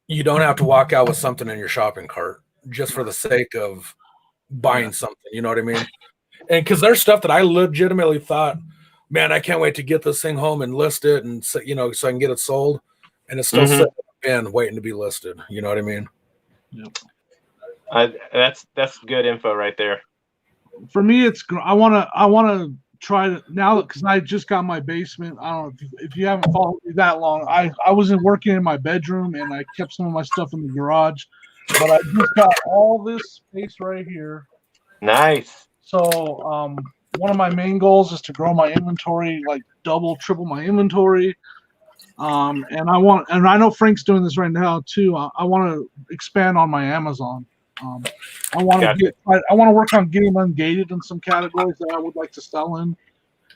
you don't have to walk out with something in your shopping cart just for the sake of buying something. You know what I mean? And because there's stuff that I legitimately thought, man, I can't wait to get this thing home and list it, and you know, so I can get it sold, and it's still sitting in waiting to be listed. You know what I mean? Yep. That's good info right there. For me, it's I want to try to now, because I just got my basement. I don't know if you haven't followed me that long. I wasn't working in my bedroom, and I kept some of my stuff in the garage, but I just got all this space right here. Nice. So one of my main goals is to grow my inventory, like double, triple my inventory. And I know Frank's doing this right now too. I want to expand on my Amazon. I want to work on getting ungated in some categories that I would like to sell in,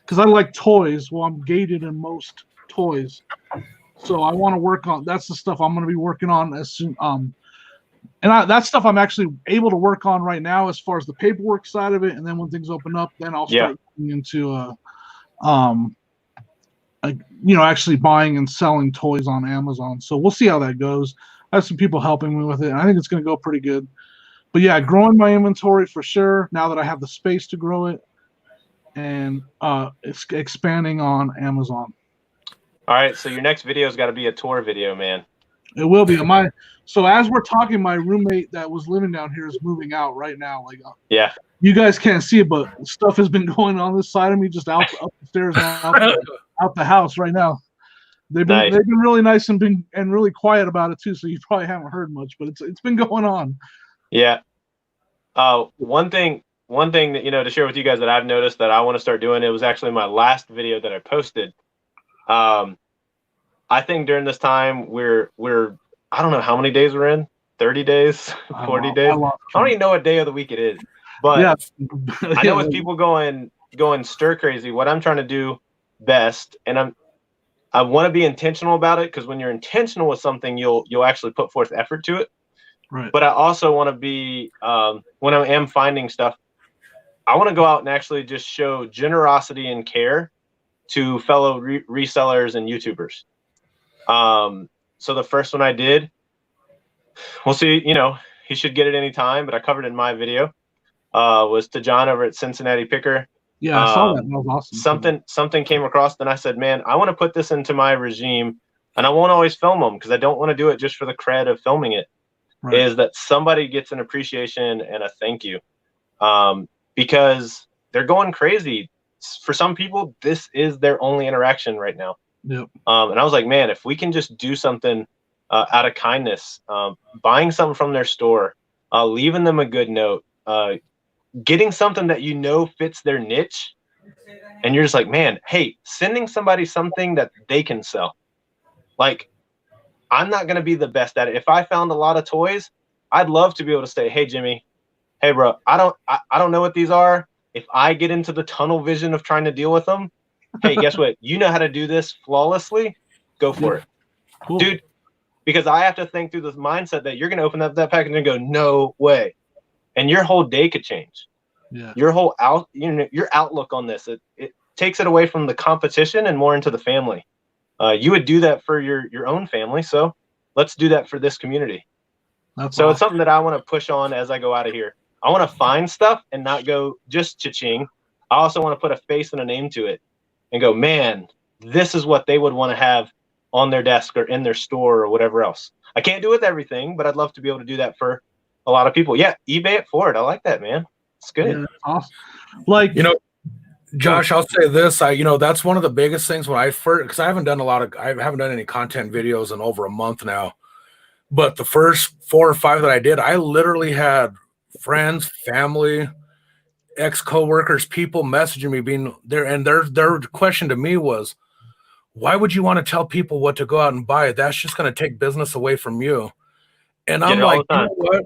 because I like toys. Well, I'm gated in most toys, so I want to work on. That's the stuff I'm going to be working on as soon. And that stuff I'm actually able to work on right now as far as the paperwork side of it. And then when things open up, then I'll start getting into actually buying and selling toys on Amazon. So we'll see how that goes. I have some people helping me with it, and I think it's going to go pretty good. But yeah, growing my inventory for sure now that I have the space to grow it, and it's expanding on Amazon. All right, so your next video has got to be a tour video, man. It will be. So as we're talking, my roommate that was living down here is moving out right now. Like, you guys can't see it, but stuff has been going on this side of me, just up the stairs, out the house right now. They've been really nice and really quiet about it too. So you probably haven't heard much, but it's been going on. Yeah. One thing that, you know, to share with you guys that I've noticed that I want to start doing. It was actually my last video that I posted. I think during this time we're I don't know how many days we're in, 30 days, 40 days. I don't even know what day of the week it is, but I know with people going stir crazy, what I'm trying to do best, and I want to be intentional about it, because when you're intentional with something, you'll actually put forth effort to it. Right. But I also want to be when I am finding stuff, I want to go out and actually just show generosity and care to fellow resellers and YouTubers. So the first one I did, we'll see, you know, he should get it anytime, but I covered it in my video, was to John over at Cincinnati Picker. Yeah, I saw that. That was awesome. Something came across, and I said, man, I want to put this into my regime, and I won't always film them because I don't want to do it just for the cred of filming it. Right. Is that somebody gets an appreciation and a thank you, because they're going crazy. For some people, this is their only interaction right now. Yep. And I was like, man, if we can just do something out of kindness, buying something from their store, leaving them a good note, getting something that you know fits their niche, and you're just like, man, hey, sending somebody something that they can sell. Like, I'm not going to be the best at it. If I found a lot of toys, I'd love to be able to say, hey, Jimmy, hey, bro, I don't know what these are, if I get into the tunnel vision of trying to deal with them, hey, guess what? You know how to do this flawlessly. Go for it, Cool. dude. Because I have to think through this mindset that you're going to open up that package and go, no way, and your whole day could change. Yeah. Your whole your outlook on this, it takes it away from the competition and more into the family. You would do that for your own family, so let's do that for this community. That's so awesome. It's something that I want to push on as I go out of here. I want to find stuff and not go just cha-ching. I also want to put a face and a name to it and go, man, this is what they would want to have on their desk or in their store or whatever else. I can't do it with everything, but I'd love to be able to do that for a lot of people. Yeah, eBay it forward. I like that, man. It's good. Yeah, that's awesome. Like, You know, Josh, I'll say this. That's one of the biggest things when I first, because I haven't done any content videos in over a month now. But the first 4 or 5 that I did, I literally had friends, family, ex-coworkers, people messaging me being there, and their question to me was, why would you want to tell people what to go out and buy? That's just going to take business away from you. And I'm like, you know what?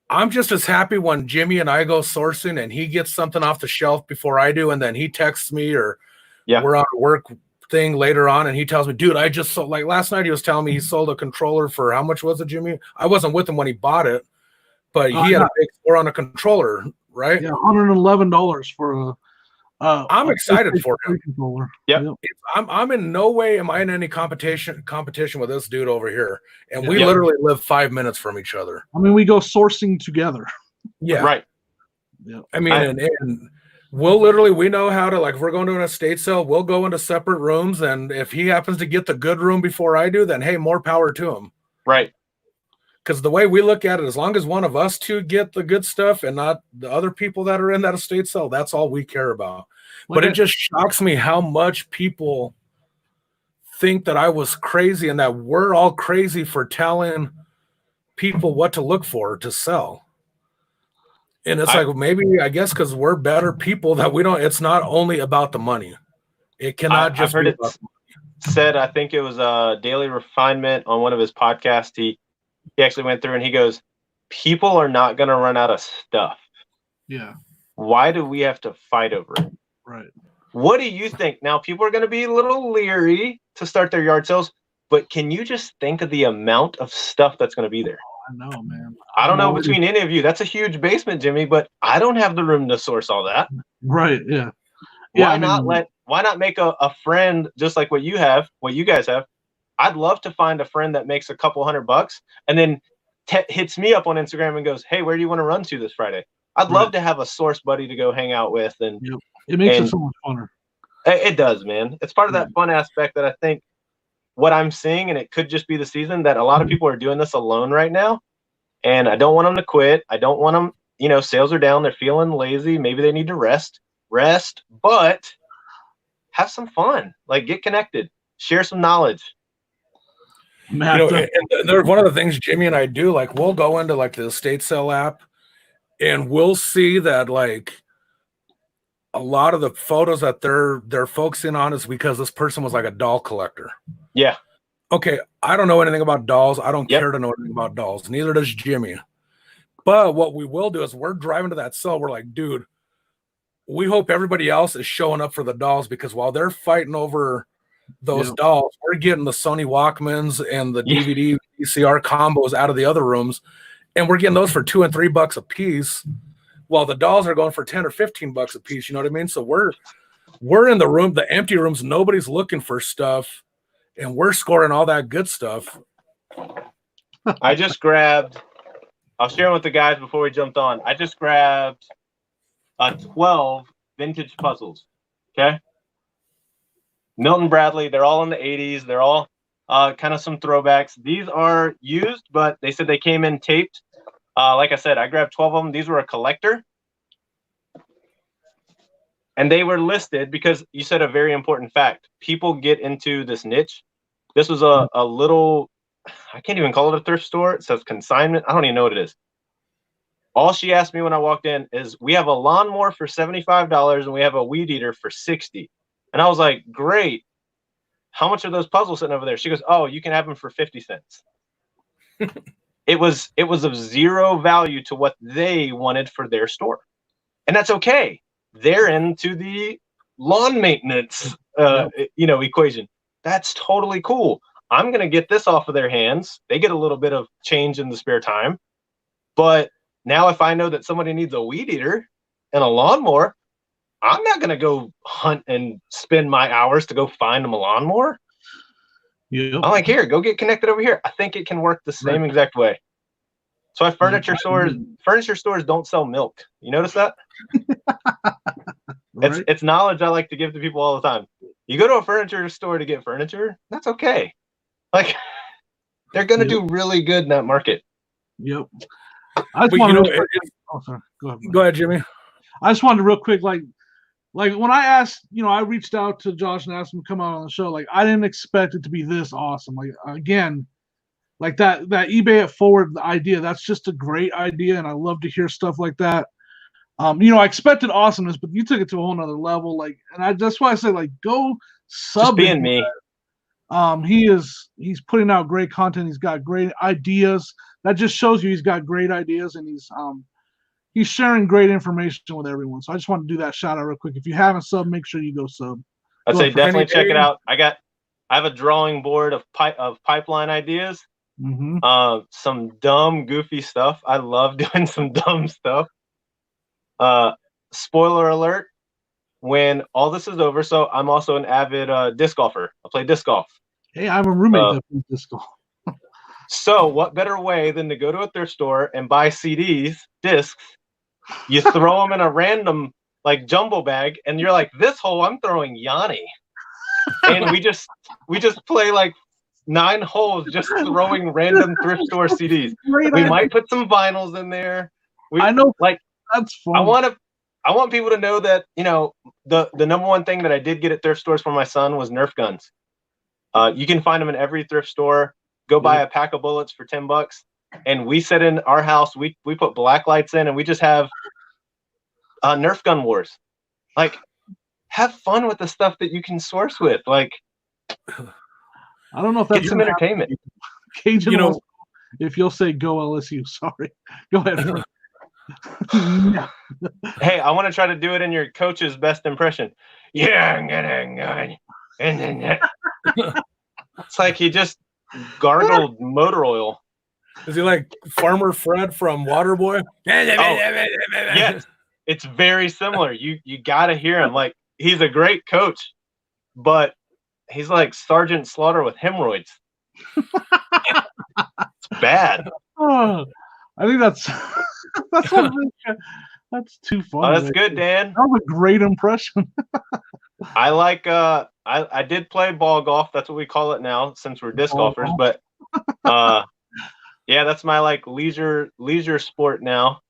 I'm just as happy when Jimmy and I go sourcing and he gets something off the shelf before I do, and then he texts me, or we're on a work thing later on and he tells me, dude, I just sold, like last night he was telling me he sold a controller for, how much was it, Jimmy? I wasn't with him when he bought it, but he had a big score on a controller, right? Yeah, $111 for a I'm excited for him. Controller. Yep. I'm in no way am I in any competition with this dude over here, and we literally live 5 minutes from each other. I mean, we go sourcing together. Yeah, right. Yeah, I mean, and we'll literally, we know how to, like, if we're going to an estate sale, we'll go into separate rooms, and if he happens to get the good room before I do, then hey, more power to him. Right. Because the way we look at it, as long as one of us two get the good stuff and not the other people that are in that estate sale, that's all we care about. But it just shocks me how much people think that I was crazy and that we're all crazy for telling people what to look for to sell. And it's like, maybe, I guess, because we're better people that we don't, it's not only about the money. It cannot just be about said, I think it was Daily Refinement on one of his podcasts. He actually went through and he goes, people are not going to run out of stuff. Yeah. Why do we have to fight over it? Right. What do you think? Now, people are going to be a little leery to start their yard sales, but can you just think of the amount of stuff that's going to be there? I know, man. I don't know between any of you. That's a huge basement, Jimmy, but I don't have the room to source all that. Right. Yeah. Why not make a friend just like what you guys have? I'd love to find a friend that makes a couple $100 and then hits me up on Instagram and goes, hey, where do you want to run to this Friday? I'd love to have a source buddy to go hang out with. And it makes it so much funner. It does, man. It's part of that fun aspect that I think what I'm seeing, and it could just be the season, that a lot of people are doing this alone right now. And I don't want them to quit. I don't want them, sales are down. They're feeling lazy. Maybe they need to rest, but have some fun. Like, get connected, share some knowledge. And they're one of the things Jimmy and I do, like, we'll go into like the estate sale app and we'll see that, like, a lot of the photos that they're focusing on is because this person was like a doll collector. Yeah. Okay, I don't know anything about dolls. I don't care to know anything about dolls. Neither does Jimmy. But what we will do is we're driving to that sale. We're like, dude, we hope everybody else is showing up for the dolls, because while they're fighting over those dolls, we're getting the Sony Walkmans and the DVD VCR combos out of the other rooms, and we're getting those for $2 and $3 a piece, while the dolls are going for $10 or $15 a piece. You know what I mean? So we're in the room, the empty rooms. Nobody's looking for stuff, and we're scoring all that good stuff. I just grabbed, I'll share them with the guys before we jumped on. I just grabbed 12 vintage puzzles. Okay. Milton Bradley, they're all in the 80s. They're all kind of some throwbacks. These are used, but they said they came in taped. Like I said, I grabbed 12 of them. These were a collector. And they were listed because you said a very important fact. People get into this niche. This was a little, I can't even call it a thrift store. It says consignment. I don't even know what it is. All she asked me when I walked in is, we have a lawnmower for $75 and we have a weed eater for $60. And I was like, great. How much are those puzzles sitting over there? She goes, oh, you can have them for 50 cents. It was of zero value to what they wanted for their store. And that's okay. they're into the lawn maintenance, equation. That's totally cool. I'm going to get this off of their hands. They get a little bit of change in the spare time. But now if I know that somebody needs a weed eater and a lawnmower, I'm not going to go hunt and spend my hours to go find them a lawnmower. Yep. I'm like, here, go get connected over here. I think it can work the same exact way. So furniture stores don't sell milk. You notice that? Right. It's knowledge I like to give to people all the time. You go to a furniture store to get furniture, that's okay. Like, they're going to do really good in that market. Yep. Go ahead, Jimmy. I just wanted to real quick, like when I asked, I reached out to Josh and asked him to come out on the show. Like, I didn't expect it to be this awesome. Like, again, like that eBay it forward idea, that's just a great idea, and I love to hear stuff like that. I expected awesomeness, but you took it to a whole nother level. Like, and that's why I say, like, go sub. Just being me. He's putting out great content. He's got great ideas. That just shows you he's got great ideas, and he's sharing great information with everyone. So I just want to do that shout out real quick. If you haven't sub, make sure you go sub. I'd say definitely check it out. I have a drawing board of pipeline ideas. Mm-hmm. Some dumb, goofy stuff. I love doing some dumb stuff. Spoiler alert, when all this is over, so I'm also an avid disc golfer. I play disc golf. Hey, I have a roommate that plays disc golf. So what better way than to go to a thrift store and buy CDs, discs, you throw them in a random like jumbo bag, and you're like, this hole I'm throwing Yanni. And we just play like 9 holes just throwing random thrift store CDs. We might put some vinyls in there. I know, like, that's fun. I want people to know that, the number one thing that I did get at thrift stores for my son was Nerf guns. You can find them in every thrift store. Go buy a pack of bullets for $10, and we set in our house. We put black lights in, and we just have Nerf gun wars. Like, have fun with the stuff that you can source with. Like, I don't know if that's some entertainment. Cajun, if you'll say go LSU, sorry. Go ahead. Hey, I want to try to do it in your coach's best impression. Yeah, I'm gonna it's like he just gargled motor oil. Is he like Farmer Fred from Waterboy? Yes, it's very similar. You got to hear him. Like, he's a great coach, but he's like Sergeant Slaughter with hemorrhoids. It's bad. Oh, I think that's too funny. Oh, that's good, Dan. That was a great impression. I like I did play ball golf. That's what we call it now, since we're disc golfers. But yeah, that's my like leisure sport now.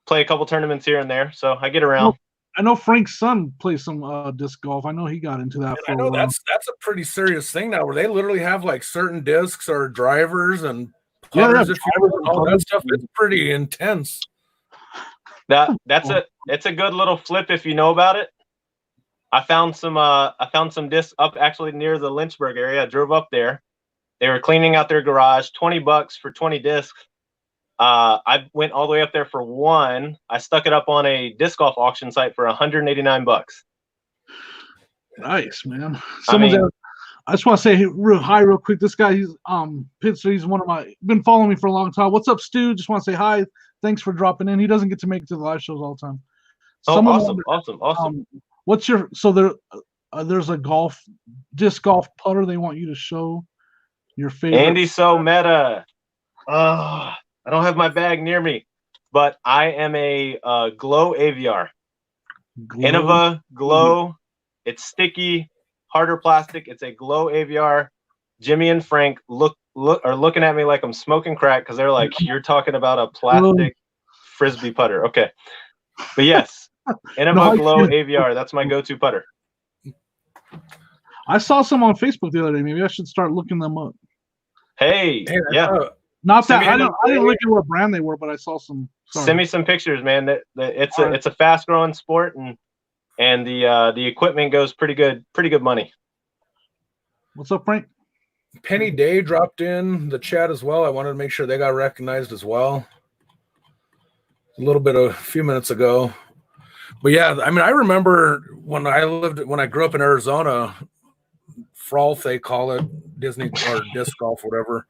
Play a couple tournaments here and there, so I get around. I know Frank's son plays some disc golf. I know he got into that. I know that's a pretty serious thing now, where they literally have like certain discs or drivers and putters. All that stuff. It's pretty intense. It's a good little flip if you know about it. I found some discs up actually near the Lynchburg area. I drove up there. They were cleaning out their garage. $20 for 20 discs. I went all the way up there for one. I stuck it up on a disc golf auction site for $189. Nice, man. I just want to say real quick. This guy, he's Pitzer. He's been following me for a long time. What's up, Stu? Just want to say hi. Thanks for dropping in. He doesn't get to make it to the live shows all the time. Awesome. What's your there's a disc golf putter they want you to show your favorite. Andy So Meta. I don't have my bag near me, but I am a Glow AVR. Innova Glow. It's sticky, harder plastic. It's a Glow AVR. Jimmy and Frank are looking at me like I'm smoking crack because they're like, you're talking about a plastic frisbee putter. Okay. But yes, Innova Glow AVR. That's my go-to putter. I saw some on Facebook the other day. Maybe I should start looking them up. Hey yeah. Not that I didn't look at what brand they were, but I saw some. Sorry. Send me some pictures, man. It's a fast growing sport, and the equipment goes pretty good money. What's up, Frank? Penny Day dropped in the chat as well. I wanted to make sure they got recognized as well. A few minutes ago. But yeah, I mean, I remember when I grew up in Arizona, Frolf, they call it, Disney or disc golf, whatever,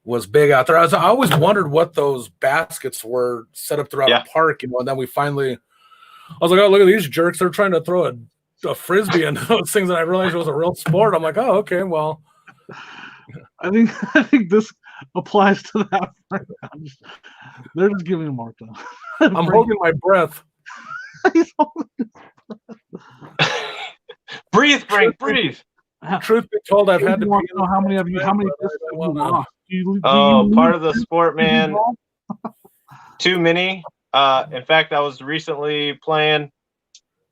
was big out there. I always wondered what those baskets were set up throughout Yeah. a park, and then we finally, I was like, oh, look at these jerks. They're trying to throw a frisbee and those things, and I realized it was a real sport. I'm like, oh, okay, well. I think this applies to that. They're just giving him a hard time. I'm holding my breath. Breathe, Frank, breathe. Truth be told, I've had to know how many discs have you lost? Part of the sport, man. Too many. In fact, I was recently playing.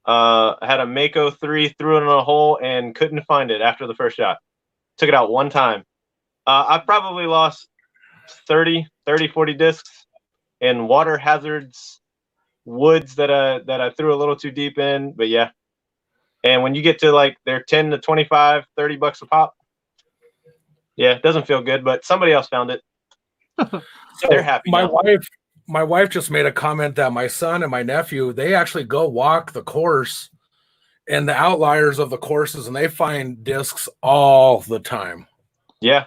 I had a Mako 3, threw it in a hole and couldn't find it after the first shot. Took it out one time. I probably lost 40 discs in water hazards, woods that I threw a little too deep in. But yeah. And when you get to like they're 10 to 25, $30 a pop. Yeah, it doesn't feel good, but somebody else found it. So they're happy. My wife just made a comment that my son and my nephew, they actually go walk the course and the outliers of the courses, and they find discs all the time. Yeah.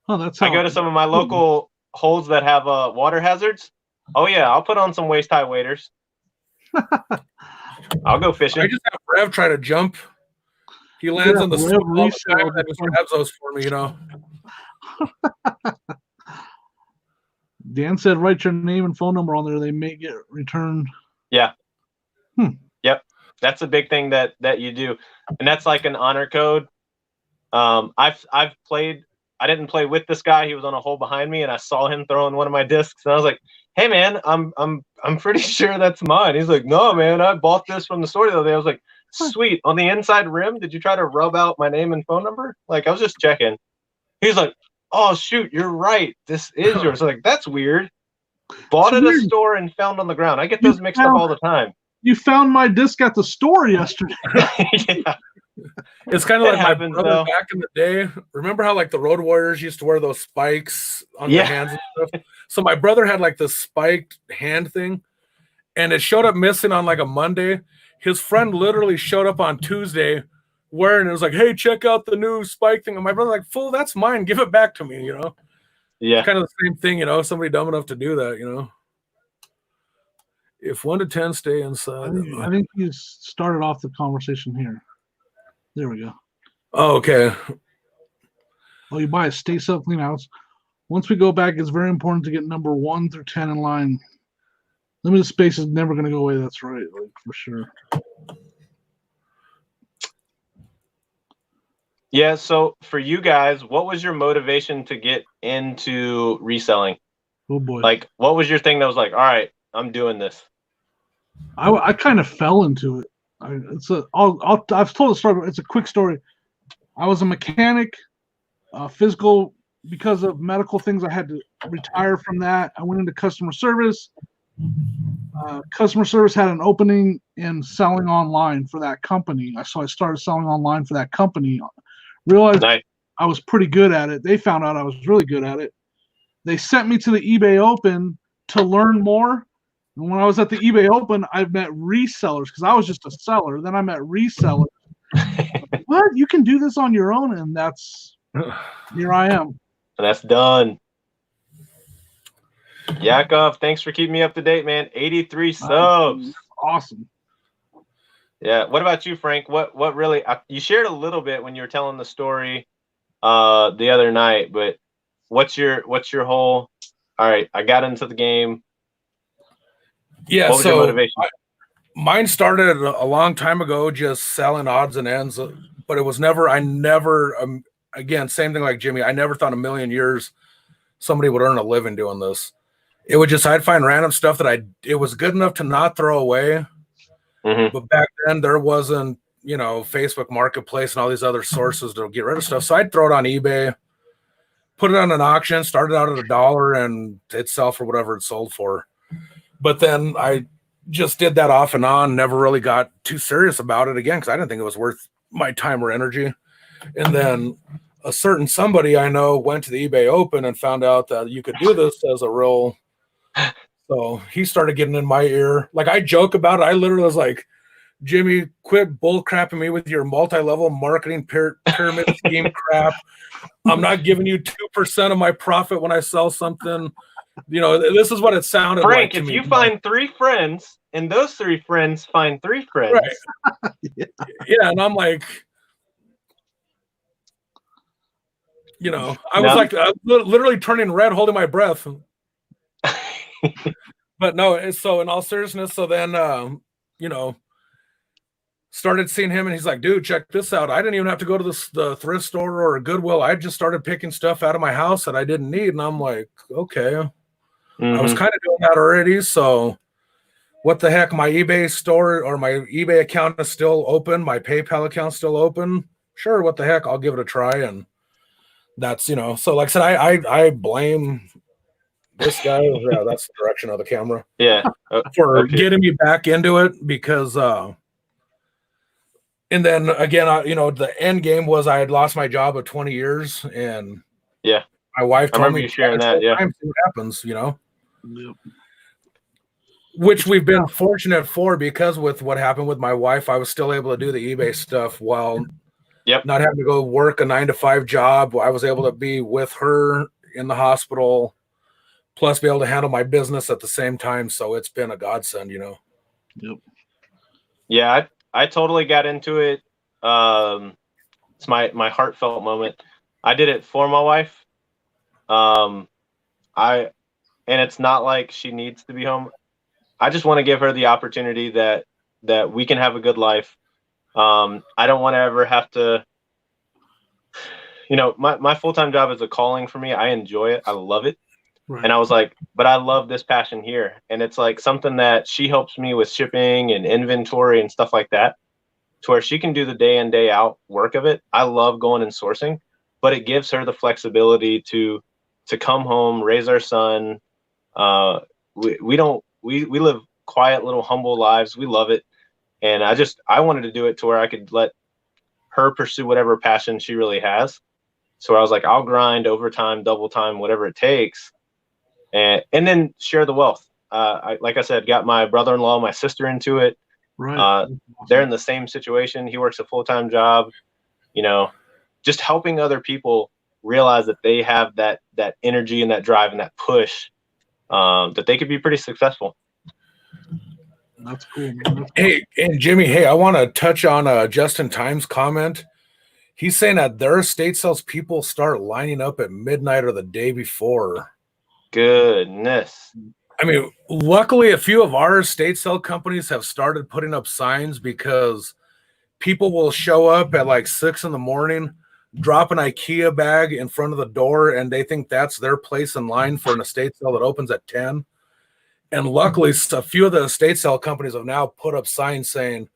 Oh, that's I go to some of my local holes that have water hazards. Oh yeah, I'll put on some waist high waders. I'll go fishing. I just have Rev try to jump. He lands on the slope all the time, and just grabs those for me, you know. Dan said, write your name and phone number on there. They may get returned. Yeah. Yep. That's a big thing that you do. And that's like an honor code. I've played, I didn't play with this guy. He was on a hole behind me and I saw him throwing one of my discs and I was like, hey man, I'm pretty sure that's mine. He's like, no man, I bought this from the store the other day. I was like, sweet. On the inside rim, did you try to rub out my name and phone number? Like I was just checking. He's like, oh shoot, you're right. This is yours. I'm like, that's weird. Bought at a store and found on the ground. I get those mixed up all the time. You found my disc at the store yesterday. Yeah. It's kind of like my brother back in the day. Remember how like the Road Warriors used to wear those spikes on their hands and stuff? So my brother had like this spiked hand thing, and it showed up missing on like a Monday. His friend literally showed up on Tuesday wearing it. It was like, hey, check out the new spike thing. And my brother like, fool, that's mine. Give it back to me, you know? Yeah. It's kind of the same thing, you know, somebody dumb enough to do that, you know? If 1 to 10 stay inside. I think you started off the conversation here. There we go. Oh, okay. Oh, you buy a stay self clean house. Once we go back, it's very important to get number 1 through 10 in line. Limited space is never going to go away. That's right, like, for sure. Yeah. So for you guys, what was your motivation to get into reselling? Oh boy. Like, what was your thing that was like, all right, I'm doing this? I kind of fell into it. I've told the story. It's a quick story. I was a mechanic, physical, because of medical things. I had to retire from that. I went into customer service. Customer service had an opening in selling online for that company. So I started selling online for that company. Realized I was pretty good at it. They found out I was really good at it. They sent me to the eBay Open to learn more. And when I was at the eBay Open, I met resellers because I was just a seller. Then I met resellers. What? You can do this on your own, and here I am. That's done. Yakov, thanks for keeping me up to date, man. 83 subs. Awesome. Yeah. What about you, Frank? What really? You shared a little bit when you were telling the story the other night, but what's your whole? All right, I got into the game. Yeah, what was your motivation? Mine started a long time ago, just selling odds and ends, but it was never. Again, same thing like Jimmy. I never thought in a million years somebody would earn a living doing this. It would just I'd find random stuff that it was good enough to not throw away. Mm-hmm. But back then there wasn't, Facebook Marketplace and all these other sources to get rid of stuff. So I'd throw it on eBay, put it on an auction, started out at $1, and it'd sell for whatever it sold for. But then I just did that off and on, never really got too serious about it again because I didn't think it was worth my time or energy. And then a certain somebody I know went to the eBay Open and found out that you could do this as a real So he started getting in my ear. Like I joke about it. I literally was like, Jimmy, quit bull crapping me with your multi-level marketing pyramid scheme crap. I'm not giving you 2% of my profit when I sell something. You know, this is what it sounded Frank, like to if me. you find 3 friends and those 3 friends find 3 friends. Right. Yeah, and I'm like, you know, I was like literally turning red, holding my breath. But no, so in all seriousness, so then, you know, started seeing him and he's like, dude, check this out. I didn't even have to go to the thrift store or a Goodwill. I just started picking stuff out of my house that I didn't need. And I'm like, okay. I was kind of doing that already. So what the heck? My eBay store or my eBay account is still open. My PayPal account's still open. Sure. What the heck? I'll give it a try. And that's, you know, so like I said, I blame this guy. Yeah, that's the direction of the camera. Yeah. For getting me back into it because, and then again, you know, the end game was I had lost my job of 20 years, and yeah, my wife told me you sharing that. Yeah, see what happens, you know. Yep. Which we've been fortunate for because with what happened with my wife, I was still able to do the eBay stuff while not having to go work a 9-to-5 job. I was able to be with her in the hospital, plus be able to handle my business at the same time. So it's been a godsend, you know. Yep. Yeah, I totally got into it. It's my heartfelt moment. I did it for my wife. And it's not like she needs to be home. I just want to give her the opportunity that we can have a good life. I don't want to ever have to, you know, my full-time job is a calling for me. I enjoy it. I love it. Right. And I was like, but I love this passion here. And it's like something that she helps me with shipping and inventory and stuff like that, to where she can do the day in, day out work of it. I love going and sourcing, but it gives her the flexibility to come home, raise our son. We live quiet, little humble lives. We love it. And I wanted to do it to where I could let her pursue whatever passion she really has. So I was like, I'll grind overtime, double time, whatever it takes. And then share the wealth. Like I said, got my brother-in-law, my sister into it. Right. They're in the same situation. He works a full-time job, you know, just helping other people realize that they have that energy and that drive and that push, that they could be pretty successful. That's cool, man. Hey, and Jimmy, hey, I want to touch on Justin Time's comment. He's saying that their estate sales people start lining up at midnight or the day before. Goodness. I mean, luckily, a few of our estate sale companies have started putting up signs because people will show up at like 6 a.m, drop an IKEA bag in front of the door, and they think that's their place in line for an estate sale that opens at 10. And luckily, a few of the estate sale companies have now put up signs saying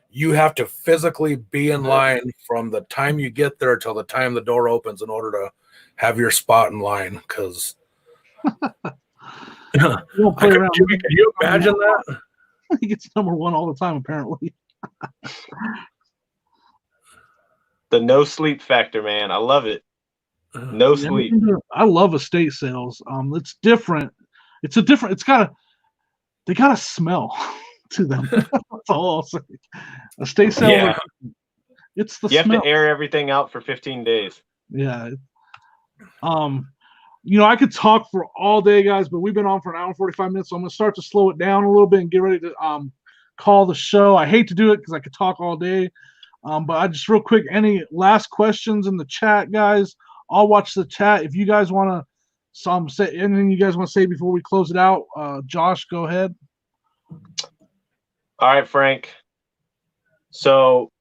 you have to physically be in line from the time you get there till the time the door opens in order to have your spot in line. Because can you imagine that? He gets number 1 all the time, apparently. The no sleep factor, man. I love it. No sleep. I love estate sales. It's different. They got a smell to them. That's all I'll say. Estate sale. Yeah. It's the you smell. Have to air everything out for 15 days. Yeah. You know, I could talk for all day, guys, but we've been on for an hour and 45 minutes, so I'm going to start to slow it down a little bit and get ready to call the show. I hate to do it because I could talk all day, but I just real quick, any last questions in the chat, guys? I'll watch the chat. If you guys want to say anything you guys want to say before we close it out, Josh, go ahead. All right, Frank. So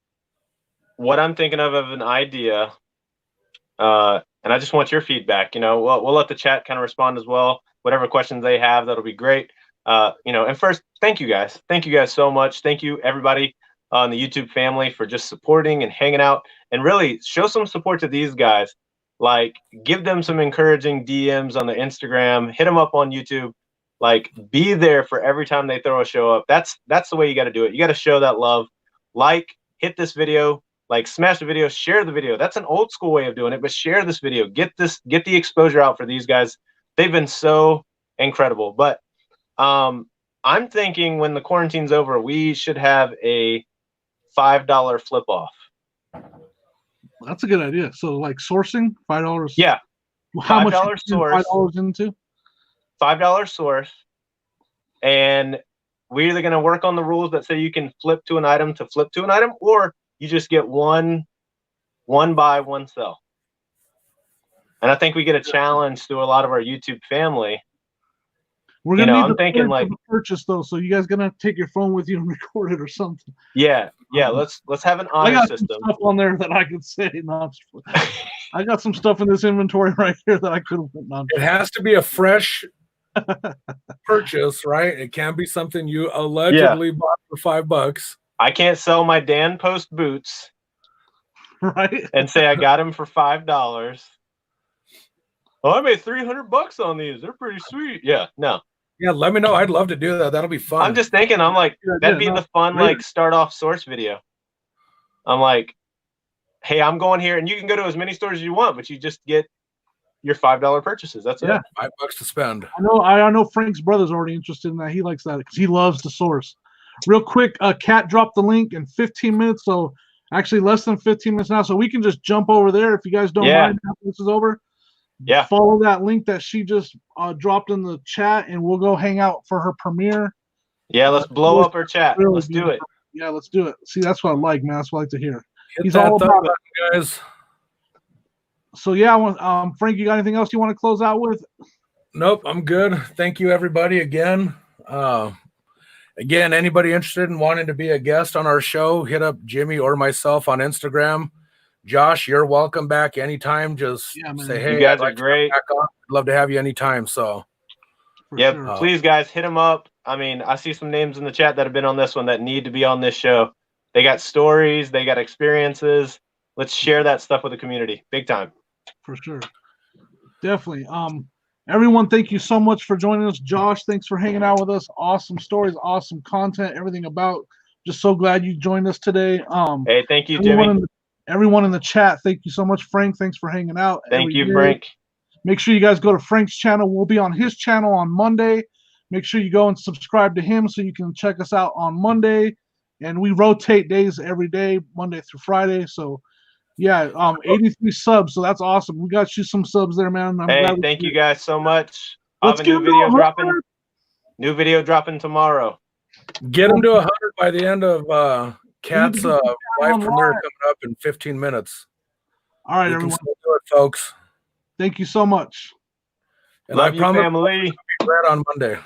what I'm thinking of an idea, and I just want your feedback. You know, we'll let the chat kind of respond as well. Whatever questions they have, that'll be great. You know, and first, thank you guys. Thank you guys so much. Thank you, everybody on the YouTube family, for just supporting and hanging out, and really show some support to these guys. Like, give them some encouraging DMs on the Instagram, hit them up on YouTube. Like, be there for every time they throw a show up. That's the way you got to do it. You got to show that love. Like, hit this video. Like, smash the video, share the video. That's an old school way of doing it, but share this video. Get the exposure out for these guys. They've been so incredible. But I'm thinking when the quarantine's over, we should have a $5 flip off. That's a good idea. So like sourcing, $5. Yeah, How much $5 source. $5 into? $5 source, and we're either going to work on the rules that say you can flip to an item, or you just get one buy, one sell. And I think we get a challenge to a lot of our YouTube family. We're gonna need I'm thinking like purchase though, so you guys gonna take your phone with you and record it or something. Yeah. Let's have an honor system. Some stuff on there that I could say. No, I got some stuff in this inventory right here that I could have put on. It has to be a fresh purchase, right? It can't be something you allegedly bought for $5. I can't sell my Dan Post boots, right? And say I got them for $5. Oh, I made $300 on these. They're pretty sweet. Yeah, no. Yeah, let me know. I'd love to do that. That'll be fun. I'm just thinking, I'm like, that'd be the fun, like, start off source video. I'm like, hey, I'm going here, and you can go to as many stores as you want, but you just get your $5 purchases. That's it. $5 to spend. I know Frank's brother's already interested in that. He likes that because he loves to source. Real quick, Kat dropped the link in 15 minutes, so actually less than 15 minutes now, so we can just jump over there if you guys don't mind after this is over. Yeah. Follow that link that she just dropped in the chat, and we'll go hang out for her premiere. Yeah, let's blow up her chat. Really let's do it. Yeah, let's do it. See, that's what I like, man. That's what I like to hear. He's all about it, guys. So yeah, Frank, you got anything else you want to close out with? Nope, I'm good. Thank you, everybody, again. Again, anybody interested in wanting to be a guest on our show, hit up Jimmy or myself on Instagram. Josh, you're welcome back anytime. Just say, hey, you guys are great. I'd love to have you anytime. So, please, guys, hit them up. I mean, I see some names in the chat that have been on this one that need to be on this show. They got stories, they got experiences. Let's share that stuff with the community. Big time. For sure. Definitely. Everyone, thank you so much for joining us. Josh, thanks for hanging out with us. Awesome stories, awesome content, everything about. Just so glad you joined us today. Hey, thank you, Jimmy. Everyone in the chat, thank you so much. Frank, thanks for hanging out. Thank you, Frank. Make sure you guys go to Frank's channel. We'll be on his channel on Monday. Make sure you go and subscribe to him so you can check us out on Monday. And we rotate days every day, Monday through Friday. So, yeah, 83 subs. So that's awesome. We got you some subs there, man. Thank you guys so much. I have a new video dropping tomorrow. Get them to 100 by the end of Kat's live from there coming up in 15 minutes. All right, everyone. Do it, folks. Thank you so much. And Love I you, promise family. to be red on Monday.